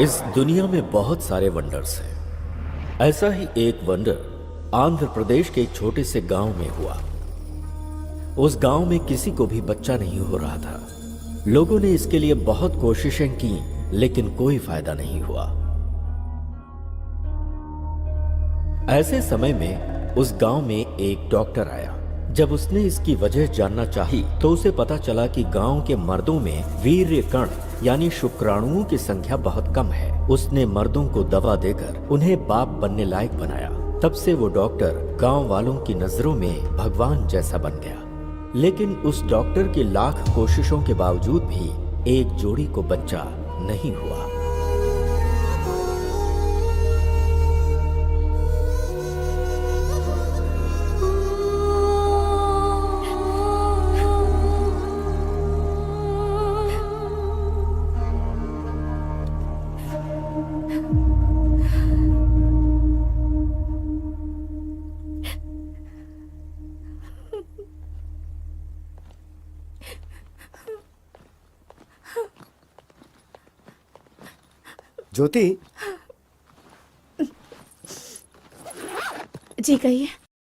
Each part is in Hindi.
इस दुनिया में बहुत सारे वंडर्स हैं। ऐसा ही एक वंडर आंध्र प्रदेश के एक छोटे से गांव में हुआ। उस गांव में किसी को भी बच्चा नहीं हो रहा था। लोगों ने इसके लिए बहुत कोशिशें की, लेकिन कोई फायदा नहीं हुआ। ऐसे समय में उस गांव में एक डॉक्टर आया। जब उसने इसकी वजह जानना चाही, तो उसे पता चला कि गांव के मर्दों में वीर्य कण यानी शुक्राणुओं की संख्या बहुत कम है। उसने मर्दों को दवा देकर उन्हें बाप बनने लायक बनाया। तब से वो डॉक्टर गांव वालों की नजरों में भगवान जैसा बन गया। लेकिन उस डॉक्टर की लाख कोशिशों के बावजूद भी एक जोड़ी को बच्चा नहीं हुआ। ज्योति जी कहिए।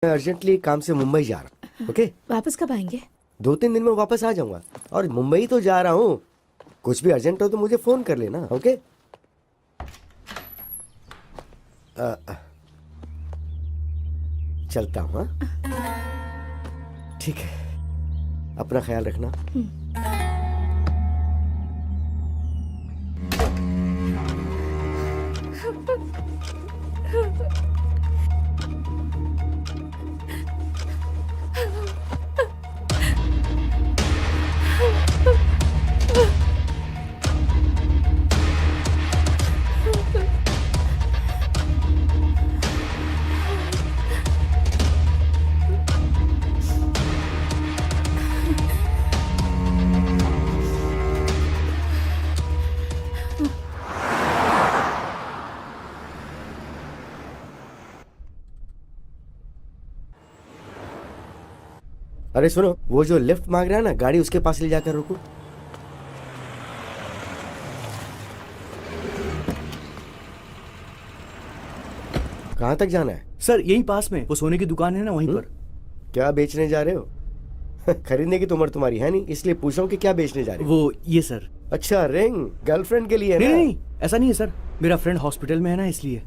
मैं अर्जेंटली काम से मुंबई जा रहा हूँ। ओके, वापस कब आएंगे? 2-3 दिन में वापस आ जाऊंगा। और मुंबई तो जा रहा हूँ, कुछ भी अर्जेंट हो तो मुझे फोन कर लेना। ओके, चलता हूँ। हाँ? ठीक है, अपना ख्याल रखना। अरे सुनो, वो जो लिफ्ट मांग रहा है ना, गाड़ी उसके पास ले जाकर रुको। कहाँ तक जाना है? सर यहीं पास में वो सोने की दुकान है ना, वहीं पर। क्या बेचने जा रहे हो? खरीदने की तो उम्र तुम्हारी है नहीं, इसलिए पूछ रहा हूँ कि क्या बेचने जा रहे हो। वो ये सर। अच्छा, रिंग गर्लफ्रेंड के लिए है नहीं ना? नहीं, ऐसा नहीं है सर, मेरा फ्रेंड हॉस्पिटल में है ना, इसलिए।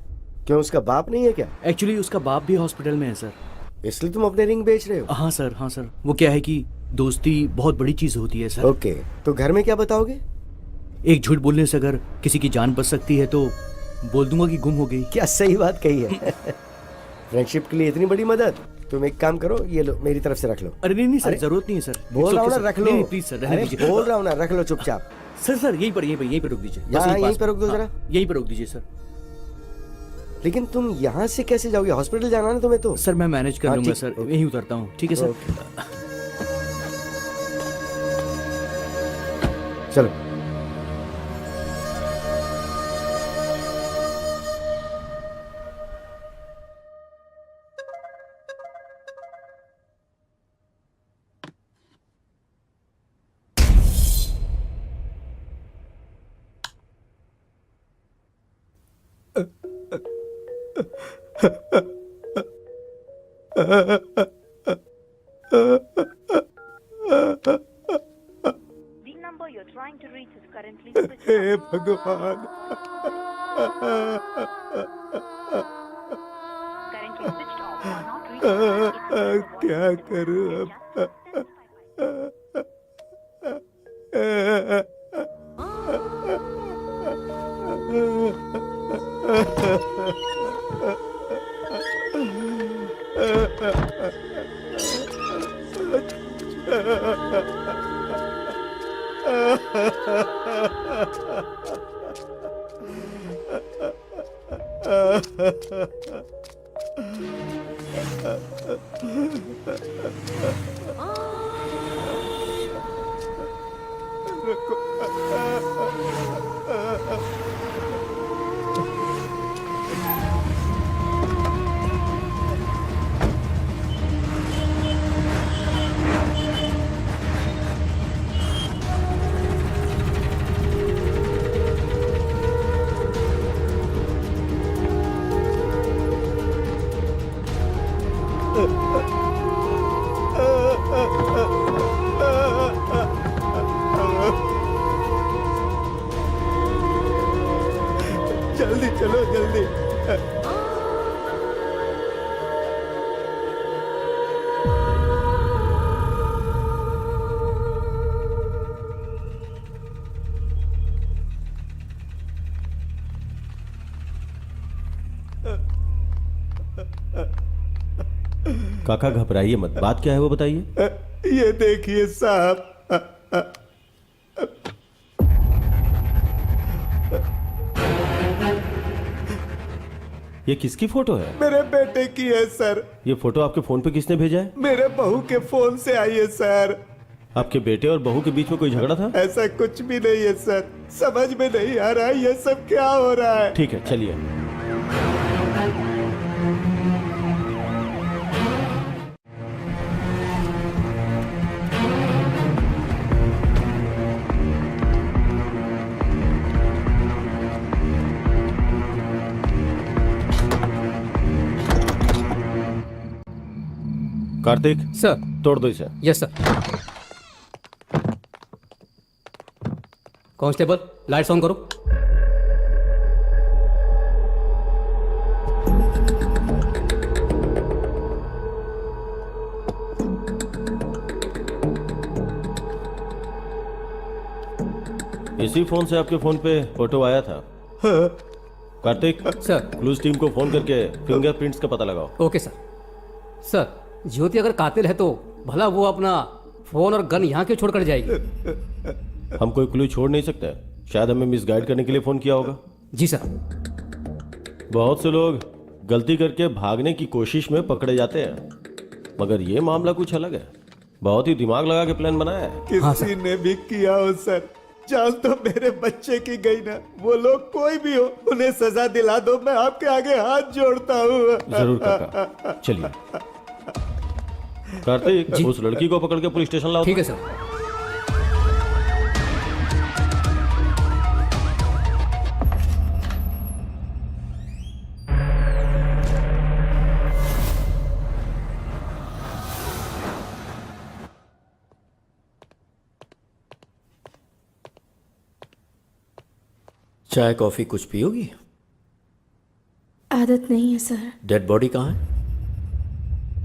क्यों, उसका बाप नहीं है क्या? एक्चुअली उसका बाप भी हॉस्पिटल में है सर। इसलिए तुम अपने रिंग बेच रहे हो? हाँ सर, हाँ सर। वो क्या है कि दोस्ती बहुत बड़ी चीज होती है सर। ओके, तो घर में क्या बताओगे? एक झूठ बोलने से अगर किसी की जान बच सकती है तो बोल दूंगा कि गुम हो गई। क्या सही बात कही है। फ्रेंडशिप के लिए इतनी बड़ी मदद। तुम एक काम करो, ये लो, मेरी तरफ से रख लो। अरे नहीं नहीं सर, अरे, जरूरत नहीं है सर। बोल रहा हूँ ना, रख लो। नहीं प्लीज सर, रहने अरे, दीजिए। बोल रहा हूँ ना, रख लो चुपचाप। सर सर यहीं पर रोक दीजिए। बस यहाँ यहीं पास पर रोक दो हाँ, जरा। यहीं पर रोक दीजिए सर। लेकिन तुम यहाँ से कैसे जाओगे? हॉस्पिटल जाना ना तुम्हें तो। सर मैं मैनेज कर हाँ, लूंगा ठीक, सर, ओके। यहीं उतरता हूँ। ठीक है सर। चलो। The number you're trying to reach is currently switched hey off. भगवान। Currently switched off or not reachable. क्या करूं अब? जल्दी चलो जल्दी। काका घबराइए मत, बात क्या है वो बताइए। ये देखिए साहब, ये किसकी फोटो है? मेरे बेटे की है सर। ये फोटो आपके फोन पे किसने भेजा है? मेरे बहू के फोन से आई है सर। आपके बेटे और बहू के बीच में कोई झगड़ा था? ऐसा कुछ भी नहीं है सर, समझ में नहीं आ रहा ये सब क्या हो रहा है। ठीक है चलिए। कार्तिक सर। तोड़ दो इसे। Yes sir. Constable lights on करो। इसी फोन से आपके फोन पे फोटो आया था। कार्तिक सर। क्लूज टीम को फोन करके फिंगरप्रिंट्स का पता लगाओ। Okay sir. सर, ज्योति अगर कातिल है तो भला वो अपना फोन और गन यहाँ क्यों छोड़कर जाएगी? हम कोई क्लू छोड़ नहीं सकते, शायद हमें मिसगाइड करने के लिए फोन किया होगा। जी सर। बहुत से लोग गलती करके भागने की कोशिश में पकड़े जाते हैं, मगर ये मामला कुछ अलग है। बहुत ही दिमाग लगा के प्लान बनाया है। हाँ, किसी ने भी किया हो सर, जान तो मेरे बच्चे की गई ना। वो लोग कोई भी हो, उन्हें सजा दिला दो, मैं आपके आगे हाथ जोड़ता हूँ। जरूर काका, चलिए। कार्तिक उस लड़की को पकड़ के पुलिस स्टेशन लाओ। ठीक है सर। चाय कॉफी कुछ पियोगी? आदत नहीं है सर। डेड बॉडी कहाँ है?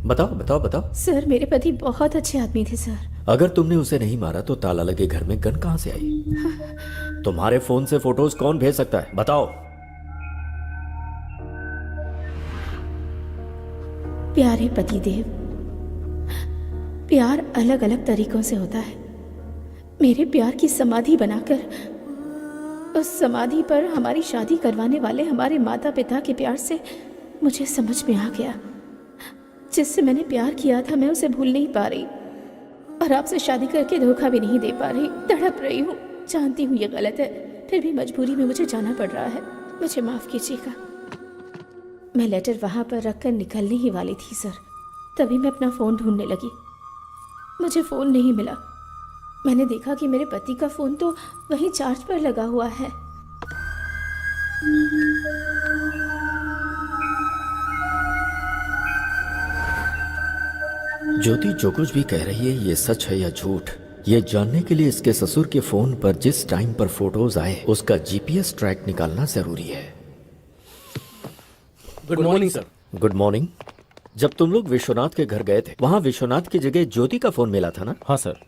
बताओ बताओ बताओ। सर, मेरे पति बहुत अच्छे आदमी थे सर। अगर तुमने उसे नहीं मारा तो ताला लगे घर में गन कहाँ से आई? तुम्हारे फोन से फोटोज कौन भेज सकता है? बताओ। प्यारे पतिदेव, प्यार अलग अलग तरीकों से होता है। मेरे प्यार की समाधि बनाकर उस समाधि पर हमारी शादी करवाने वाले हमारे माता पिता के प्यार से मुझे समझ में आ गया, जिससे मैंने प्यार किया था मैं उसे भूल नहीं पा रही, और आपसे शादी करके धोखा भी नहीं दे पा रही। तड़प रही हूँ, जानती हूँ ये गलत है, फिर भी मजबूरी में मुझे जाना पड़ रहा है। मुझे माफ़ कीजिएगा। मैं लेटर वहाँ पर रखकर निकलने ही वाली थी सर, तभी मैं अपना फ़ोन ढूंढने लगी। मुझे फ़ोन नहीं मिला। मैंने देखा कि मेरे पति का फ़ोन तो वहीं चार्ज पर लगा हुआ है। ज्योति जो कुछ भी कह रही है ये सच है या झूठ, ये जानने के लिए इसके ससुर के फोन पर जिस टाइम पर फोटोज आए उसका जीपीएस ट्रैक निकालना जरूरी है। Good morning sir. Good morning. जब तुम लोग विश्वनाथ के घर गए थे, वहाँ विश्वनाथ की जगह ज्योति का फोन मिला था ना? हाँ सर।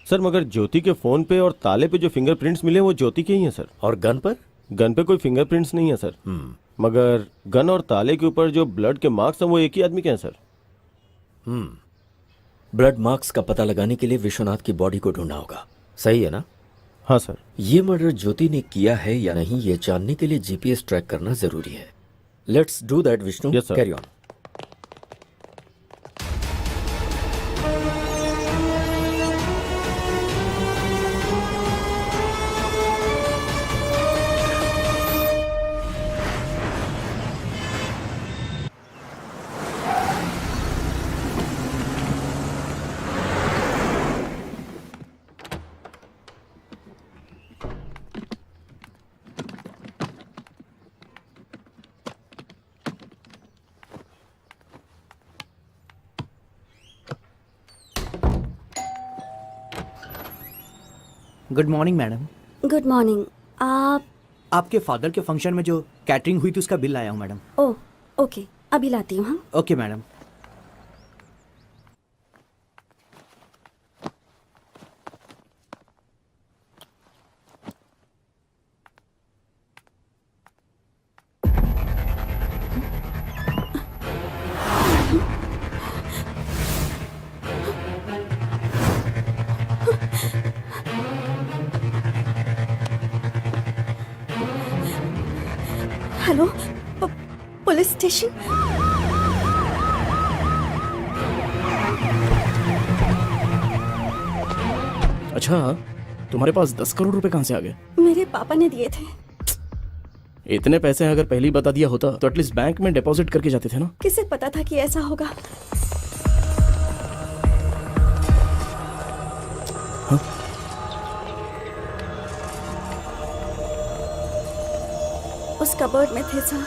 सर मगर ज्योति के फोन पे और ताले पे जो फिंगरप्रिंट्स मिले वो ज्योति के ही हैं सर। और गन पर? गन पे कोई फिंगरप्रिंट्स नहीं है सर। मगर गन और ताले के ऊपर जो ब्लड के मार्क्स हैं वो एक ही आदमी के हैं सर। ब्लड मार्क्स का पता लगाने के लिए विश्वनाथ की बॉडी को ढूंढना होगा, सही है ना? हाँ सर। ये मर्डर ज्योति ने किया है या नहीं ये जानने के लिए जीपीएस ट्रैक करना जरूरी है। Let's do that Vishnu. Yes, sir. Carry on. Good morning madam. Good morning. आप आपके फादर के फंक्शन में जो कैटरिंग हुई थी उसका बिल लाया हूँ मैडम। ओह ओके, अभी लाती हूँ। हाँ okay madam. Hello, police station. अच्छा, तुम्हारे पास 10 करोड़ रुपए कहाँ से आ गए? मेरे पापा ने दिए थे। इतने पैसे अगर पहले ही बता दिया होता तो एटलीस्ट बैंक में डिपॉजिट करके जाते थे ना। किसे पता था कि ऐसा होगा? उस कबर्ड में थे सर।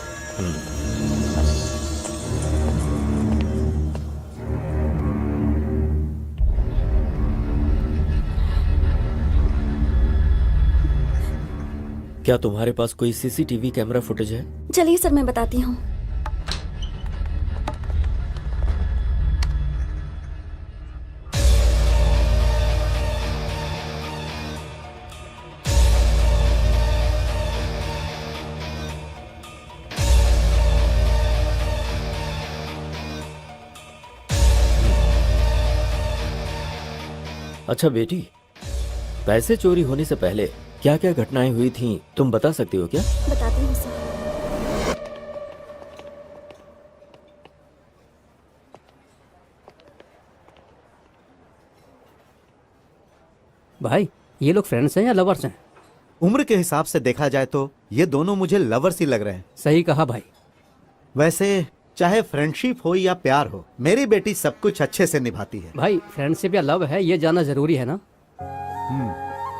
क्या तुम्हारे पास कोई सीसीटीवी कैमरा फुटेज है? चलिए सर, मैं बताती हूँ। अच्छा बेटी, पैसे चोरी होने से पहले क्या क्या घटनाएं हुई थीं तुम बता सकती हो क्या? बताती हूँ सर। भाई ये लोग फ्रेंड्स हैं या लवर्स हैं? उम्र के हिसाब से देखा जाए तो ये दोनों मुझे लवर्स ही लग रहे हैं। सही कहा भाई। वैसे चाहे फ्रेंडशिप हो या प्यार हो, मेरी बेटी सब कुछ अच्छे से निभाती है। भाई फ्रेंडशिप या लव है ये जानना जरूरी है ना?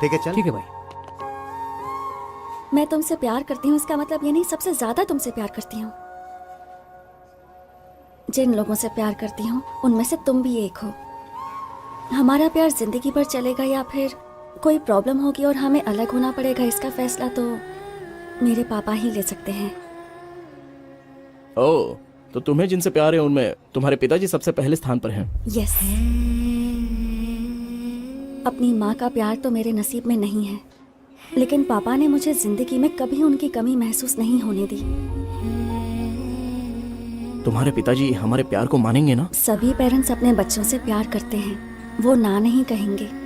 ठीक है, चल। ठीक है भाई। मैं तुमसे प्यार करती हूँ इसका मतलब ये नहीं सबसे ज्यादा तुमसे प्यार करती हूँ। जिन लोगों से प्यार करती हूँ उनमें से तुम भी एक हो। हमारा प्यार जिंदगी भर चलेगा या फिर कोई प्रॉब्लम होगी और हमें अलग होना पड़ेगा, इसका फैसला तो मेरे पापा ही ले सकते हैं। ओह, तो तुम्हें जिनसे प्यार है उनमें तुम्हारे पिताजी सबसे पहले स्थान पर हैं। यस। अपनी माँ का प्यार तो मेरे नसीब में नहीं है, लेकिन पापा ने मुझे जिंदगी में कभी उनकी कमी महसूस नहीं होने दी। तुम्हारे पिताजी हमारे प्यार को मानेंगे ना? सभी पेरेंट्स अपने बच्चों से प्यार करते हैं, वो ना नहीं कहेंगे।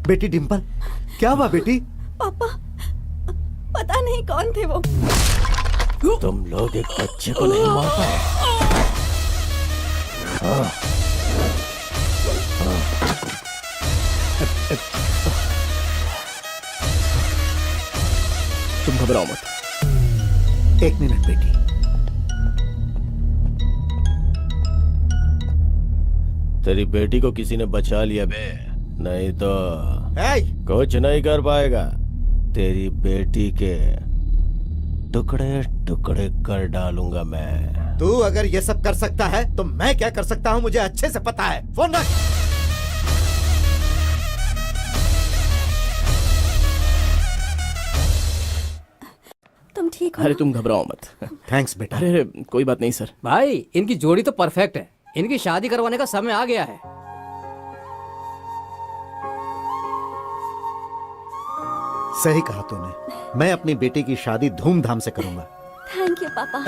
बेटी डिम्पल, क्या हुआ बेटी? पापा, पता नहीं कौन थे वो। तुम लोग एक बच्चे को नहीं मार पाए। तुम घबराओ मत। एक मिनट बेटी। तेरी बेटी को किसी ने बचा लिया बे, नहीं तो ए, कुछ नहीं कर पाएगा। तेरी बेटी के टुकड़े टुकड़े कर डालूंगा मैं। तू अगर ये सब कर सकता है तो मैं क्या कर सकता हूँ मुझे अच्छे से पता है। फोन रख। तुम ठीक हो अरे ना? तुम घबराओ मत। थैंक्स बेटा। अरे कोई बात नहीं सर। भाई इनकी जोड़ी तो परफेक्ट है, इनकी शादी करवाने का समय आ गया है। सही कहा तूने, मैं अपनी बेटी की शादी धूमधाम से करूंगा। थैंक यू पापा।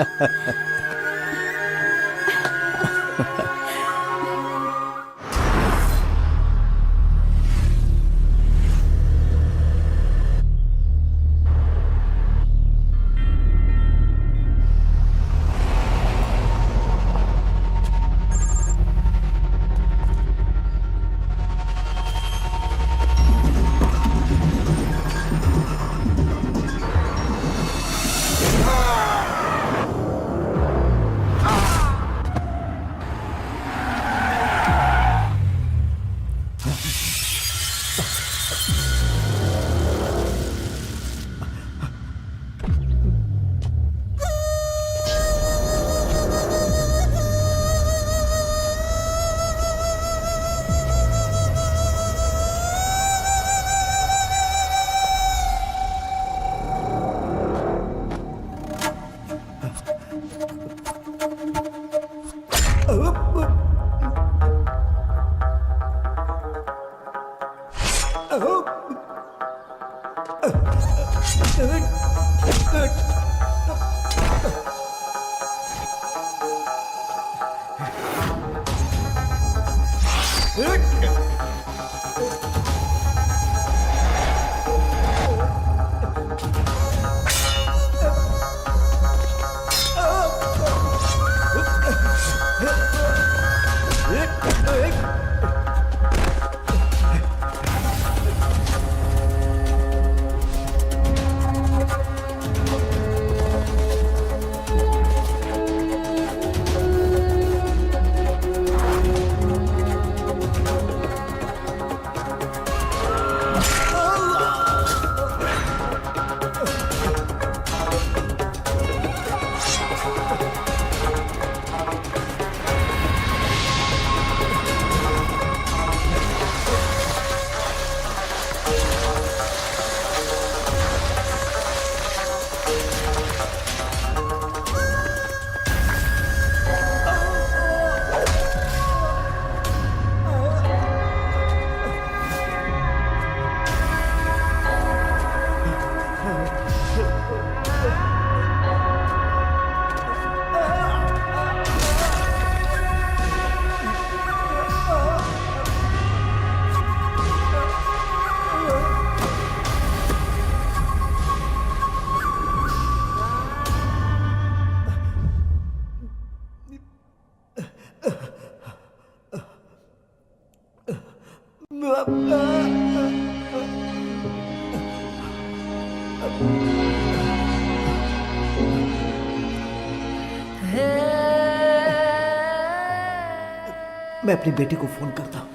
मैं अपनी बेटी को फोन करता हूँ,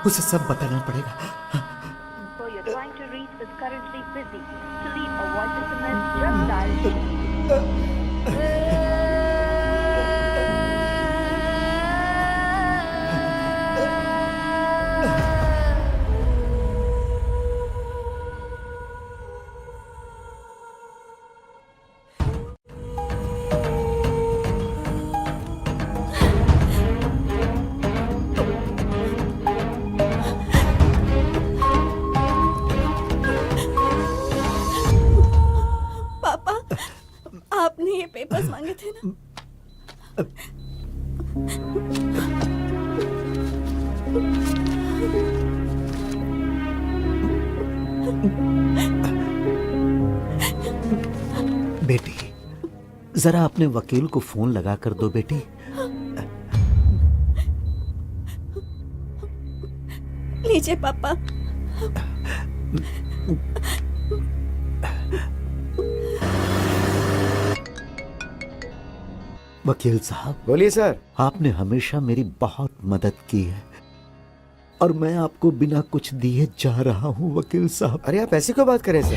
उसे सब बताना पड़ेगा। So you're trying to reach is currently busy. To leave a voice SMS, just dial पापा, आपने ये पेपर्स मांगे थे ना? जरा अपने वकील को फोन लगा कर दो बेटी। लीजिए पापा। वकील साहब, बोलिए सर। आपने हमेशा मेरी बहुत मदद की है और मैं आपको बिना कुछ दिए जा रहा हूं वकील साहब। अरे आप ऐसी क्यों बात करें सर?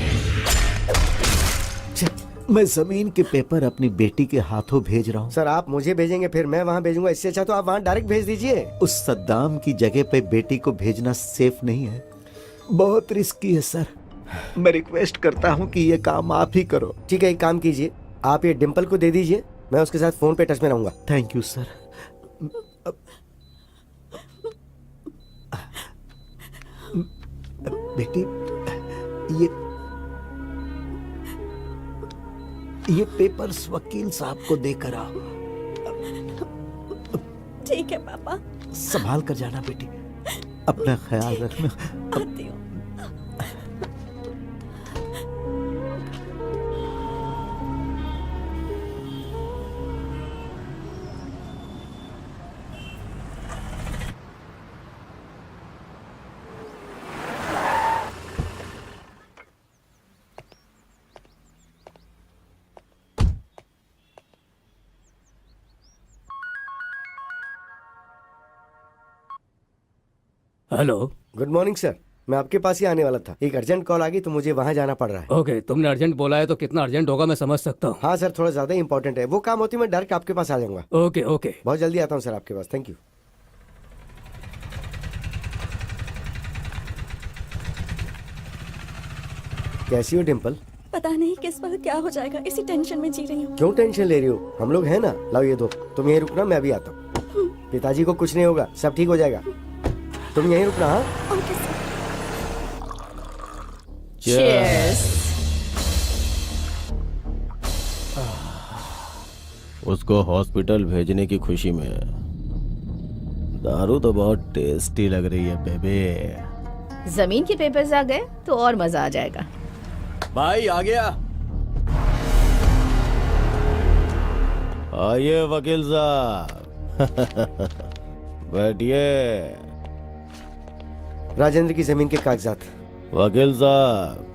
मैं जमीन के पेपर अपनी बेटी के हाथों भेज रहा हूं। सर आप मुझे भेजेंगे फिर मैं वहाँ भेजूंगा, इससे अच्छा तो आप वहाँ डायरेक्ट भेज दीजिए। उस सद्दाम की जगह पे बेटी को भेजना सेफ नहीं है, बहुत रिस्की है सर। मैं रिक्वेस्ट करता हूं कि ये काम आप ही करो। ठीक है, एक काम कीजिए, आप ये डिम्पल को दे दीजिए, मैं उसके साथ फोन पे टच में रहूंगा। Thank you sir. बेटी, ये पेपर्स वकील साहब को देकर आओ। ठीक है पापा। संभाल कर जाना बेटी, अपना ख्याल रखना। आती हूँ। हेलो। गुड मॉर्निंग सर, मैं आपके पास ही आने वाला था, एक अर्जेंट कॉल आ गई तो मुझे वहाँ जाना पड़ रहा है। ओके, तुमने अर्जेंट बोला है तो कितना अर्जेंट होगा मैं समझ सकता हूँ। हाँ सर, थोड़ा ज्यादा इंपॉर्टेंट है, वो काम होती मैं डायरेक्ट आपके पास आ जाऊंगा। Okay okay. बहुत जल्दी आता हूँ सर आपके पास। Thank you. कैसी हो डिम्पल? पता नहीं किस वक्त क्या हो जाएगा, इसी टेंशन में जी रही हूँ। क्यों टेंशन ले रही हो, हम लोग हैं ना। लाओ ये दो, तुम यहीं रुकना, मैं अभी आता हूँ। पिताजी को कुछ नहीं होगा, सब ठीक हो जाएगा, तुम यहीं रुकना। हाँ ओके सर। Cheers. उसको हॉस्पिटल भेजने की खुशी में दारू तो बहुत टेस्टी लग रही है बेबे। जमीन के पेपर्स आ गए तो और मजा आ जाएगा। भाई आ गया। आइए वकील साहब। बैठिए। राजेंद्र की जमीन के कागजात। वकील साहब,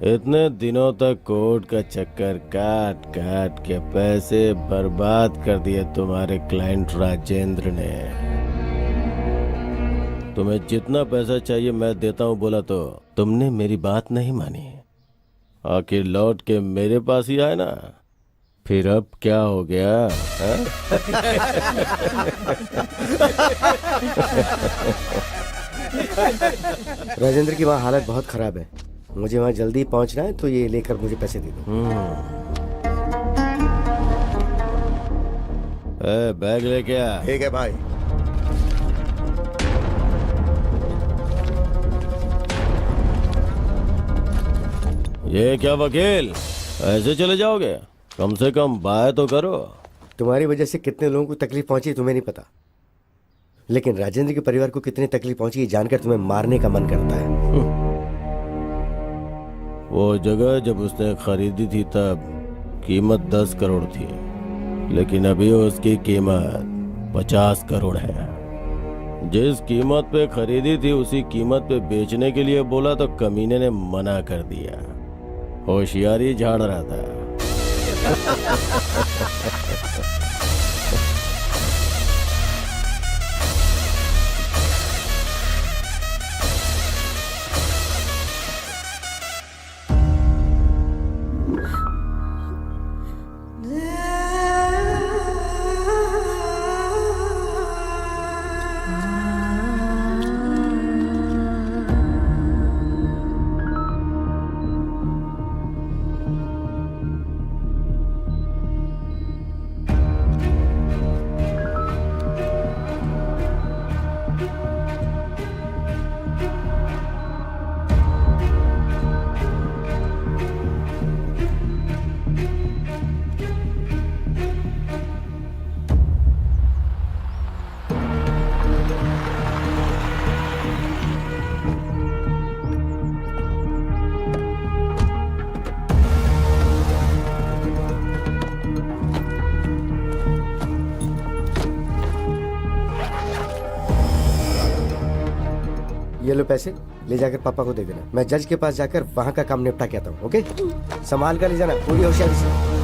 इतने दिनों तक कोर्ट का चक्कर काट काट के पैसे बर्बाद कर दिए तुम्हारे क्लाइंट राजेंद्र ने। तुम्हें जितना पैसा चाहिए मैं देता हूँ बोला तो तुमने मेरी बात नहीं मानी, आखिर लौट के मेरे पास ही आए ना। फिर अब क्या हो गया? राजेंद्र की वहाँ हालत बहुत खराब है, मुझे वहाँ जल्दी पहुँचना है, तो ये लेकर मुझे पैसे दे दो। बैग लेके आ। ठीक है भाई। ये क्या वकील, ऐसे चले जाओगे? कम से कम बाय तो करो। तुम्हारी वजह से कितने लोगों को तकलीफ पहुंची तुम्हें नहीं पता, लेकिन राजेंद्र के परिवार को कितनी तकलीफ पहुंची ये जानकर तुम्हें मारने का मन करता है। वो जगह जब उसने खरीदी थी तब कीमत 10 करोड़ थी, लेकिन अभी उसकी कीमत 50 करोड़ है। जिस कीमत पे खरीदी थी उसी कीमत पे बेचने के लिए बोला तो कमीने ने मना कर दिया। होशियारी झाड़ रहा था। ये लो पैसे, ले जाकर पापा को दे देना। मैं जज के पास जाकर वहाँ का काम निपटा के आता हूँ। ओके, संभाल कर ले जाना पूरी होशियारी से।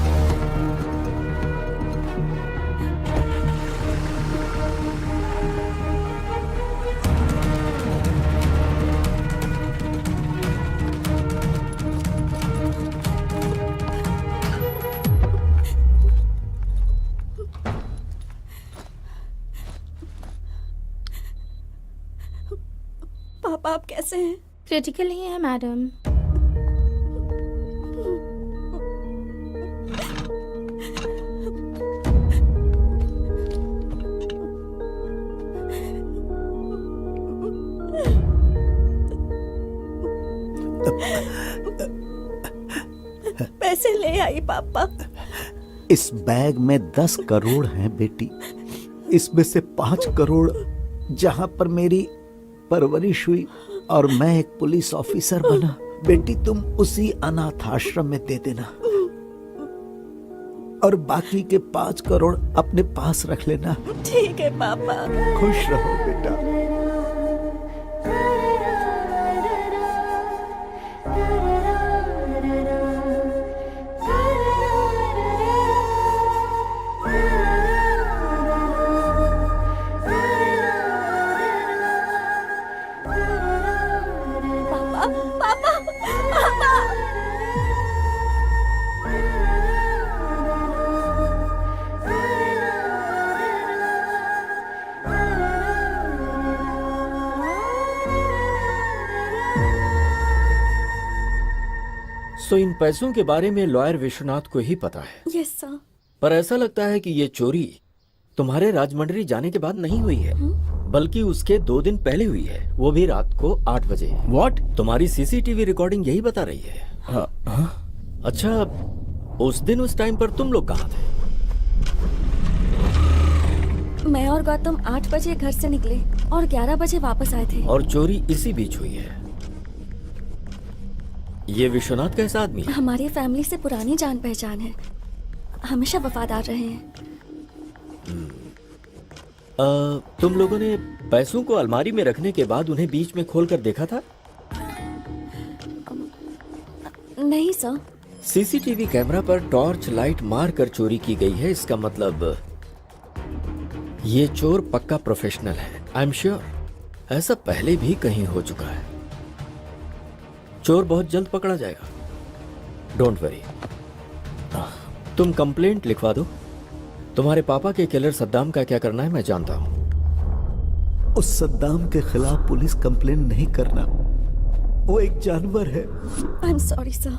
पापा आप कैसे हैं? क्रिटिकल ही है मैडम। पैसे ले आई पापा। इस बैग में 10 करोड़ हैं बेटी। इसमें से 5 करोड़ जहां पर मेरी परवरिश हुई और मैं एक पुलिस ऑफिसर बना, बेटी तुम उसी अनाथ आश्रम में दे देना और बाकी के 5 करोड़ अपने पास रख लेना। ठीक है पापा। खुश रहो बेटा। सो इन पैसों के बारे में लॉयर विश्वनाथ को ही पता है। Yes sir. पर ऐसा लगता है कि ये चोरी तुम्हारे राजमंड्री जाने के बाद नहीं हुई है, बल्कि उसके 2 दिन पहले हुई है, वो भी रात को 8 बजे। व्हाट? तुम्हारी सीसीटीवी रिकॉर्डिंग यही बता रही है। अच्छा, उस दिन उस टाइम पर तुम लोग कहाँ थे? मैं और गौतम 8 बजे घर से निकले और 11 बजे वापस आए थे। और चोरी इसी बीच हुई है। ये विश्वनाथ कैसा आदमी है? हमारी फैमिली से पुरानी जान पहचान है, हमेशा वफादार रहे हैं। तुम लोगों ने पैसों को अलमारी में रखने के बाद उन्हें बीच में खोलकर देखा था? नहीं सर। सीसीटीवी कैमरा पर टॉर्च लाइट मार कर चोरी की गई है, इसका मतलब ये चोर पक्का प्रोफेशनल है। आई एम श्योर ऐसा पहले भी कहीं हो चुका है। चोर बहुत जल्द पकड़ा जाएगा, डोंट वरी। तुम कंप्लेंट लिखवा दो। तुम्हारे पापा के किलर सद्दाम का क्या करना है मैं जानता हूं। उस सद्दाम के खिलाफ पुलिस कंप्लेन नहीं करना, वो एक जानवर है। I am sorry sir.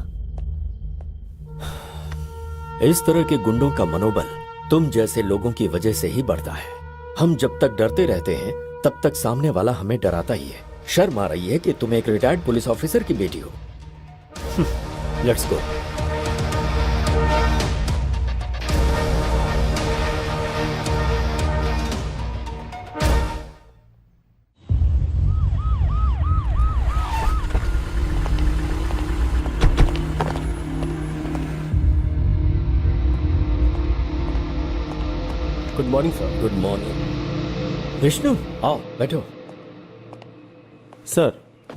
इस तरह के गुंडों का मनोबल तुम जैसे लोगों की वजह से ही बढ़ता है। हम जब तक डरते रहते हैं तब तक सामने वाला हमें डराता ही है। शर्म आ रही है कि तुम एक रिटायर्ड पुलिस ऑफिसर की बेटी हो। Let's go. Good morning sir. Good morning. Vishnu आओ बैठो। सर,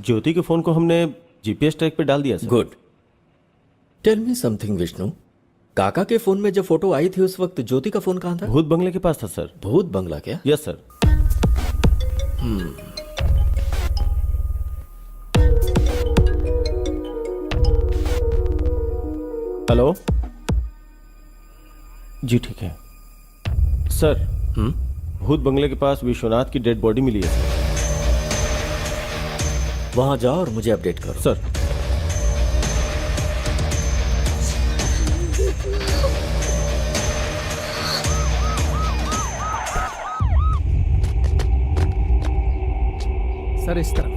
ज्योति के फोन को हमने जीपीएस ट्रैक पे डाल दिया sir. Good. Tell me something Vishnu, काका के फोन में जब फोटो आई थी उस वक्त ज्योति का फोन कहाँ था? भूत बंगले के पास था सर। भूत बंगला क्या? Yes sir. हेलो जी, ठीक है सर। भूत बंगले के पास विश्वनाथ की डेड बॉडी मिली है सर। वहां जाओ और मुझे अपडेट करो। सर। सर इस तरफ।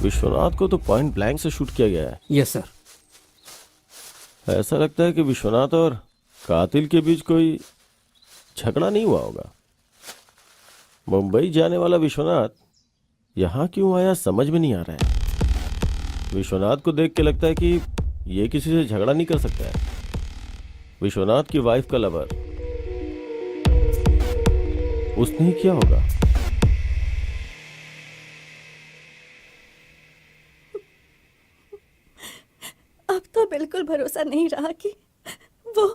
विश्वनाथ को तो पॉइंट ब्लैंक से शूट किया गया है। Yes sir. ऐसा लगता है कि विश्वनाथ और कातिल के बीच कोई झगड़ा नहीं हुआ होगा। मुंबई जाने वाला विश्वनाथ यहाँ क्यों आया समझ में नहीं आ रहा है। विश्वनाथ को देख के लगता है कि ये किसी से झगड़ा नहीं कर सकता है। विश्वनाथ की वाइफ का लवर उसने ही किया होगा। अब तो बिल्कुल भरोसा नहीं रहा कि वो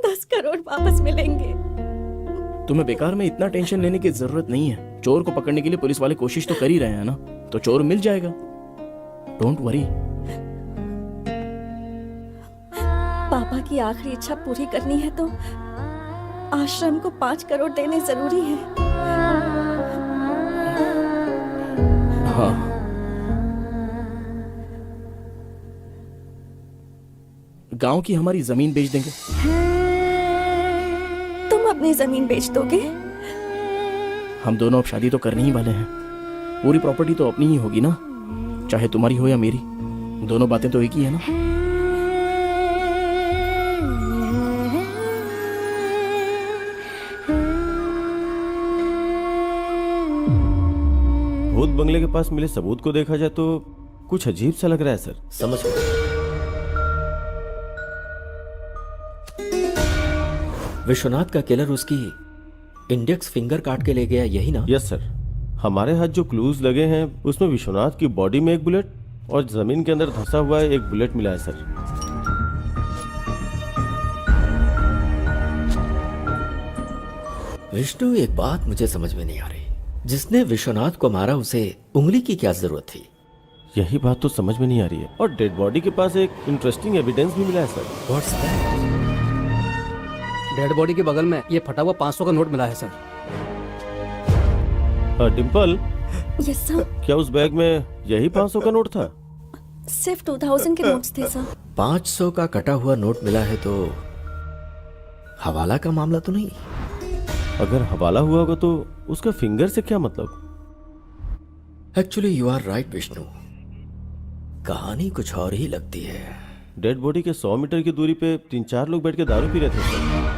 10 करोड़ वापस मिलेंगे। तुम्हें बेकार में इतना टेंशन लेने की जरूरत नहीं है। चोर को पकड़ने के लिए पुलिस वाले कोशिश तो कर ही रहे हैं ना, तो चोर मिल जाएगा। Don't worry. पापा की आखिरी इच्छा पूरी करनी है तो आश्रम को 5 करोड़ देने जरूरी है। हाँ, गांव की हमारी जमीन बेच देंगे। तुम अपनी जमीन बेच दोगे? हम दोनों अब शादी तो करने ही वाले हैं। पूरी प्रॉपर्टी तो अपनी ही होगी ना, चाहे तुम्हारी हो या मेरी। दोनों बातें तो एक ही है ना। भूत बंगले के पास मिले सबूत को देखा जाए तो कुछ अजीब सा लग रहा है सर। समझ गए। विश्वनाथ का किलर उसकी इंडेक्स फिंगर काट के ले गया, यही ना? Yes sir. हमारे हाथ जो क्लूज लगे हैं उसमें विश्वनाथ की बॉडी में एक बुलेट और जमीन के अंदर धंसा हुआ एक बुलेट मिला है सर। विष्णु, एक बात मुझे समझ में नहीं आ रही। जिसने विश्वनाथ को मारा उसे उंगली की क्या जरूरत थी? यही बात तो समझ में नहीं आ रही है। और डेड बॉडी के पास एक इंटरेस्टिंग एविडेंस भी मिला है sir. What's that? Dead body के बगल में ये फटा हुआ 500 का नोट मिला है सर। Dimple, yes sir. क्या उस बैग में यही 500 का नोट था? सिर्फ 2000 के नोट्स थे सर। 500 का कटा हुआ नोट मिला है तो हवाला का मामला तो नहीं? अगर हवाला हुआ होगा तो उसका फिंगर से क्या मतलब? Actually you are right Vishnu, कहानी कुछ और ही लगती है। डेड बॉडी के 100 मीटर की दूरी पे 3-4 लोग बैठ के दारू पी रहे थे सर।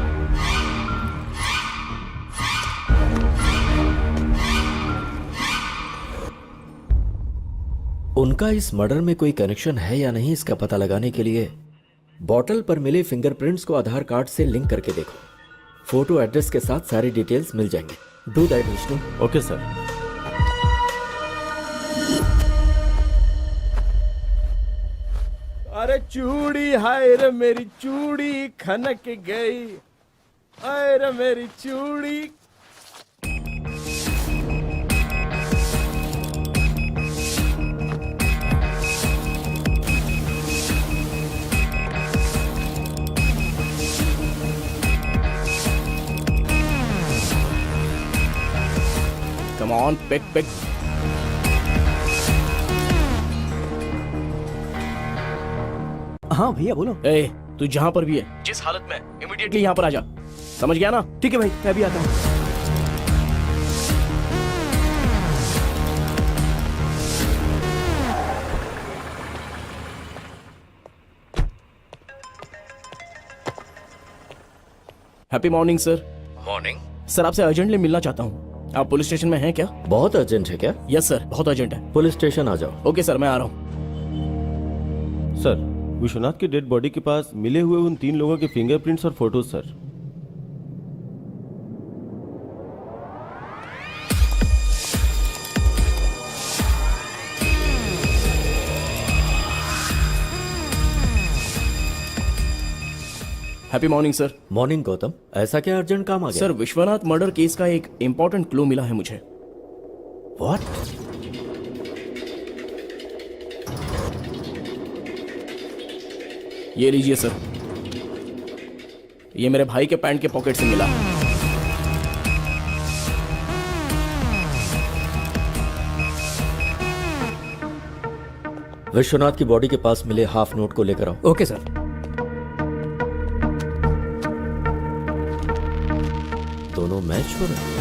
उनका इस मर्डर में कोई कनेक्शन है या नहीं, इसका पता लगाने के लिए बॉटल पर मिले फिंगरप्रिंट्स को आधार कार्ड से लिंक करके देखो। फोटो एड्रेस के साथ सारी डिटेल्स मिल जाएंगे। Do that Vishnu. Okay sir. अरे चूड़ी, हाय रे मेरी चूड़ी खनक गई, हाय रे मेरी चूड़ी। Come on, pick pick. हाँ भैया बोलो। ए, तू जहां पर भी है, जिस हालत में, इमीडिएटली यहां पर आ जा। समझ गया ना? ठीक है भाई, मैं भी आता हूँ। Happy morning sir. Morning sir, आपसे अर्जेंटली मिलना चाहता हूँ। आप पुलिस स्टेशन में हैं क्या? बहुत अर्जेंट है क्या? यस सर, बहुत अर्जेंट है। पुलिस स्टेशन आ जाओ। ओके सर, मैं आ रहा हूँ। सर, विश्वनाथ की डेड बॉडी के पास मिले हुए उन 3 लोगों के फिंगरप्रिंट्स और photos sir. Happy morning sir. Morning Gautam, ऐसा क्या अर्जेंट काम आ गया? सर, विश्वनाथ मर्डर केस का एक इंपॉर्टेंट क्लू मिला है मुझे। व्हाट? ये लीजिए सर, ये मेरे भाई के पैंट के पॉकेट से मिला। विश्वनाथ की बॉडी के पास मिले हाफ नोट को लेकर आओ। Okay sir. दोनों मैच हो रहे हैं।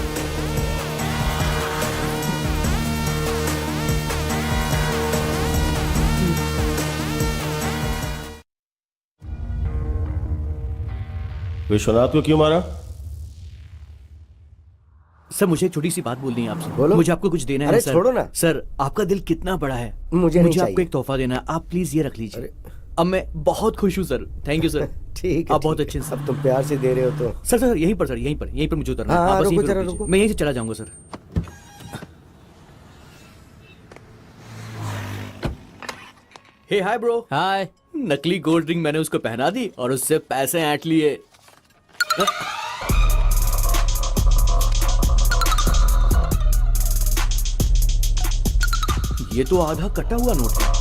विश्वनाथ को क्यों मारा? सर मुझे एक छोटी सी बात बोलनी है आपसे। बोलो। मुझे आपको कुछ देना है अरे सर। छोड़ो ना। सर आपका दिल कितना बड़ा है। मुझे नहीं आपको चाहिए। एक तोहफा देना है, आप प्लीज ये रख लीजिए। अब मैं बहुत खुश हूँ सर। Thank you sir. ठीक है, आप बहुत ठीक अच्छे है। हैं अब तुम प्यार से दे रहे हो तो सर। सर यहीं पर सर, यहीं पर मुझे उतरना है। हाँ, आप बस रुको यहीं पर जरा, रुक लीजिए। रुको। मैं यहीं से चला जाऊंगा सर। हे हाय ब्रो। हाय। नकली गोल्ड रिंग मैंने उसको पहना दी और उससे पैसे ऐंठ लिए। ये तो आधा कटा हुआ नोट है।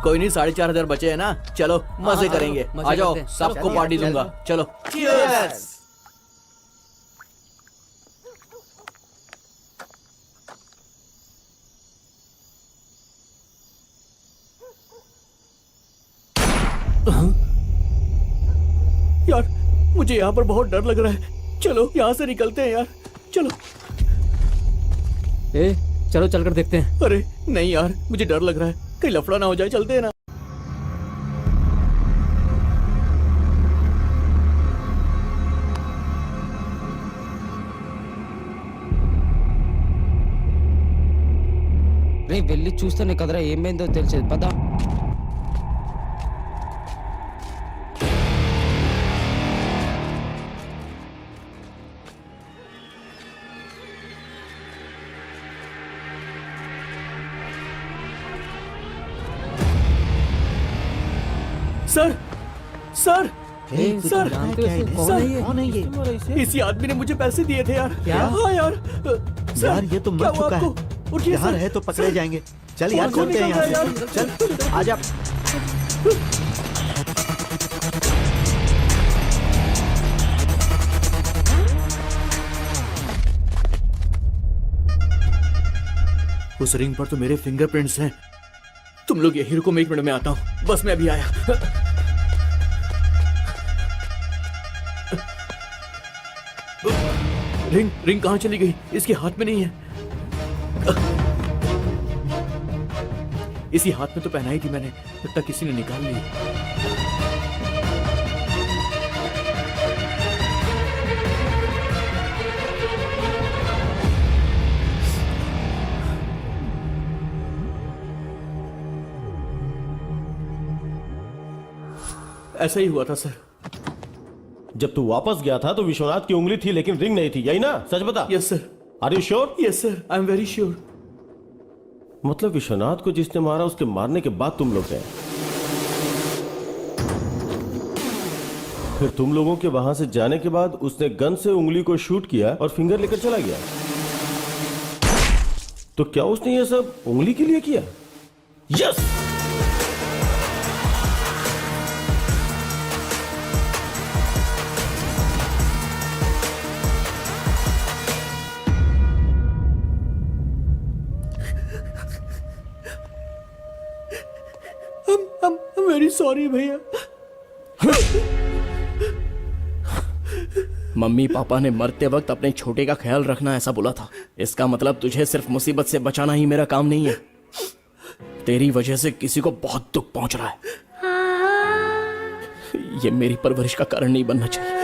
कोई नहीं, 4,500 बचे हैं ना। चलो मजे करेंगे। मजे आ जाओ, करते हैं। सबको पार्टी दूंगा। चलो Cheers! यार मुझे यहाँ पर बहुत डर लग रहा है। चलो यहाँ से निकलते हैं यार। चलो। चलो चलकर देखते हैं। अरे नहीं यार, मुझे डर लग रहा है, कहीं लफड़ा ना हो जाए। चलते हैं ना। వెళ్ళి చూస్తేనే కదరా ఏమైందో తెలిసేది పద. सर सर सर कौन है ये? इसी आदमी ने मुझे पैसे दिए थे यार। क्या? हाँ यार। यार ये तो क्या मर हुआ चुका आपको? है। उठिए यहाँ सर। रहे तो पकड़े जाएंगे। चल यार कौन चलते हैं निकल यहाँ रहा है से। यार? चल आजा। उस रिंग पर तो मेरे फिंगरप्रिंट्स हैं। तुम लोग यही रुको, मैं 1 मिनट में आता हूँ। बस मैं अभी आया। रिंग कहाँ चली गई? इसके हाथ में नहीं है। इसी हाथ में तो पहनाई थी मैंने, लगता किसी ने निकाल ली। ऐसा ही हुआ था सर। जब तू वापस गया था तो विश्वनाथ की उंगली थी लेकिन रिंग नहीं थी, यही ना? सच बता। Yes sir. Are you sure? Yes sir, I am very sure. मतलब विश्वनाथ को जिसने मारा उसके मारने के बाद तुम लोग गए, फिर तुम लोगों के वहां से जाने के बाद उसने गन से उंगली को शूट किया और फिंगर लेकर चला गया। तो क्या उसने ये सब उंगली के लिए किया? यस। I'm very sorry भैया। मम्मी पापा ने मरते वक्त अपने छोटे का ख्याल रखना ऐसा बोला था। इसका मतलब तुझे सिर्फ मुसीबत से बचाना ही मेरा काम नहीं है। तेरी वजह से किसी को बहुत दुख पहुंच रहा है। ये मेरी परवरिश का कारण नहीं बनना चाहिए।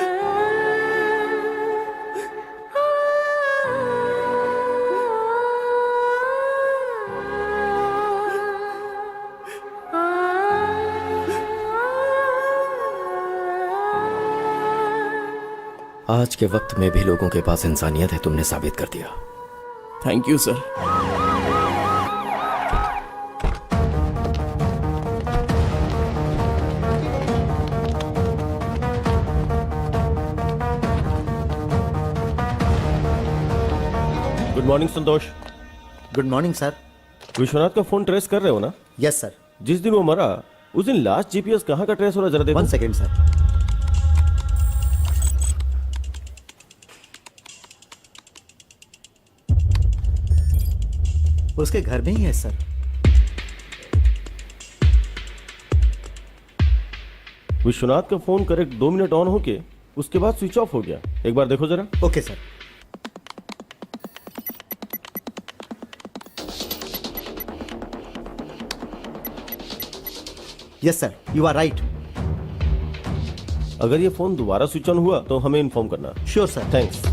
आज के वक्त में भी लोगों के पास इंसानियत है, तुमने साबित कर दिया। Thank you sir. Good morning Santosh. Good morning sir. Vishwanath का फोन ट्रेस कर रहे हो ना? Yes sir. जिस दिन वो मरा उस दिन लास्ट जीपीएस कहाँ का ट्रेस हो रहा है, जरा देखो। 1 सेकेंड सर। उसके घर में ही है सर। विश्वनाथ का फोन करेक्ट 2 मिनट ऑन होके उसके बाद स्विच ऑफ हो गया। एक बार देखो जरा। Okay sir. Yes sir, you are right. अगर ये फोन दोबारा स्विच ऑन हुआ तो हमें इन्फॉर्म करना। Sure sir. थैंक्स।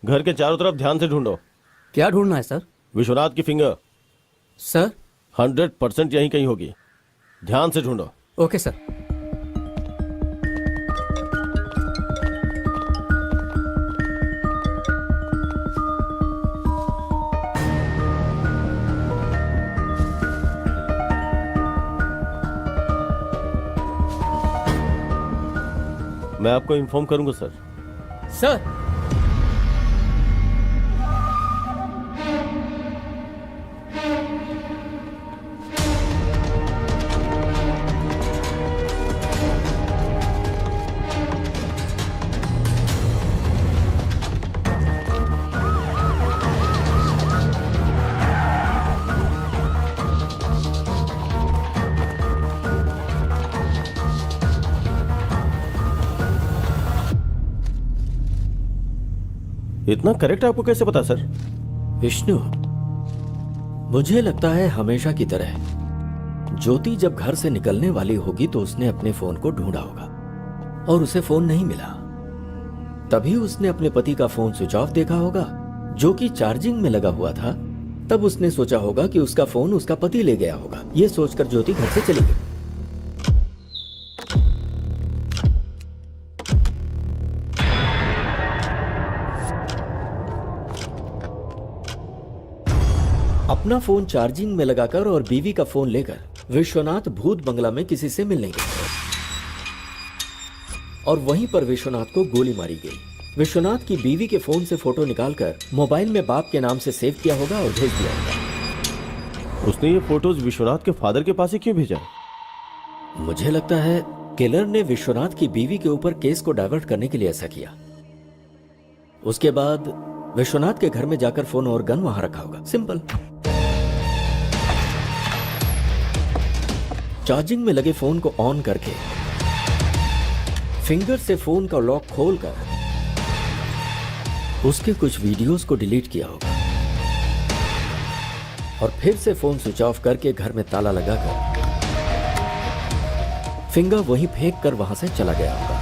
घर के चारों तरफ ध्यान से ढूंढो। क्या ढूंढना है सर? विश्वनाथ की फिंगर सर 100% यहीं कहीं होगी। ध्यान से ढूंढो। Okay sir. मैं आपको इन्फॉर्म करूंगा सर। सर इतना करेक्ट आपको कैसे पता सर? विष्णु, मुझे लगता है हमेशा की तरह ज्योति जब घर से निकलने वाली होगी तो उसने अपने फोन को ढूंढा होगा और उसे फोन नहीं मिला। तभी उसने अपने पति का फोन स्विच ऑफ देखा होगा जो कि चार्जिंग में लगा हुआ था। तब उसने सोचा होगा कि उसका फोन उसका पति ले गया होगा। यह सोचकर ज्योति घर से चली गई। अपना फोन चार्जिंग में लगाकर और बीवी का फोन लेकर विश्वनाथ भूत बंगला में किसी से मिलने गए और वहीं पर विश्वनाथ को गोली मारी गई। विश्वनाथ की बीवी के फोन से फोटो निकालकर मोबाइल में बाप के नाम से सेव किया होगा और भेज दिया होगा। उसने ये फोटोज विश्वनाथ के फादर के पास ही क्यों भेजा? मुझे लगता है किलर ने विश्वनाथ की बीवी के ऊपर केस को डाइवर्ट करने के लिए ऐसा किया। उसके बाद विश्वनाथ के घर में जाकर फोन और गन वहां रखा होगा। सिंपल। चार्जिंग में लगे फोन को ऑन करके फिंगर से फोन का लॉक खोलकर उसके कुछ वीडियोस को डिलीट किया होगा और फिर से फोन स्विच ऑफ करके घर में ताला लगाकर फिंगर वहीं फेंक कर वहां से चला गया होगा।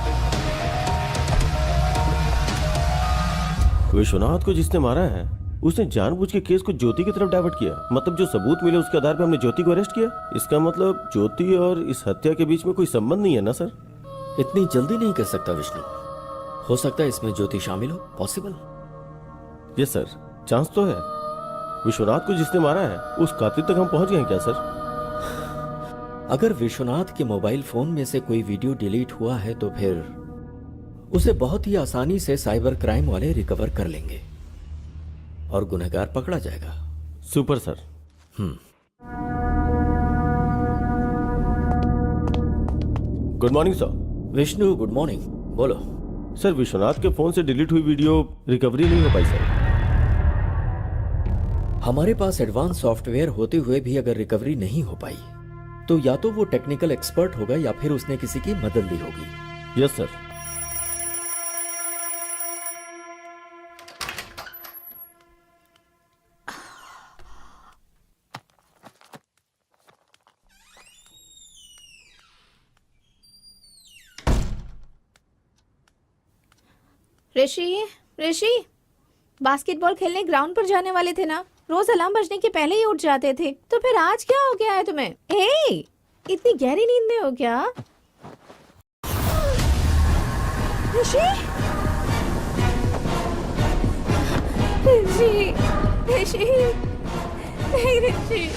विश्वनाथ को जिसने मारा है उसने जानबूझ के केस को ज्योति की तरफ डाइवर्ट किया। मतलब जो सबूत मिले उसके आधार पर हमने ज्योति को अरेस्ट किया। इसका मतलब ज्योति और इस हत्या के बीच में कोई संबंध नहीं है ना सर? इतनी जल्दी नहीं कर सकता विष्णु। हो सकता है इसमें ज्योति शामिल हो। पॉसिबल। यस सर, चांस तो है। विश्वनाथ को जिसने मारा है उस कातिल तक हम पहुंच गए हैं क्या सर? अगर विश्वनाथ के मोबाइल फोन में से कोई वीडियो डिलीट हुआ है तो फिर उसे बहुत ही आसानी से साइबर क्राइम वाले रिकवर कर लेंगे और गुनहगार पकड़ा जाएगा। Super sir. Good morning sir. Vishnu good morning. बोलो सर। विश्वनाथ के फोन से डिलीट हुई वीडियो रिकवरी नहीं हो पाई सर। हमारे पास एडवांस सॉफ्टवेयर होते हुए भी अगर रिकवरी नहीं हो पाई तो या तो वो टेक्निकल एक्सपर्ट होगा या फिर उसने किसी की मदद ली होगी। Yes sir. Rishi, Rishi, basketball खेलने ग्राउंड पर जाने वाले थे ना? रोज अलार्म बजने के पहले ही उठ जाते थे। तो फिर आज क्या हो गया है तुम्हें? हे, इतनी गहरी नींद में हो क्या? ऋषि, ऋषि, ऋषि, नहीं ऋषि।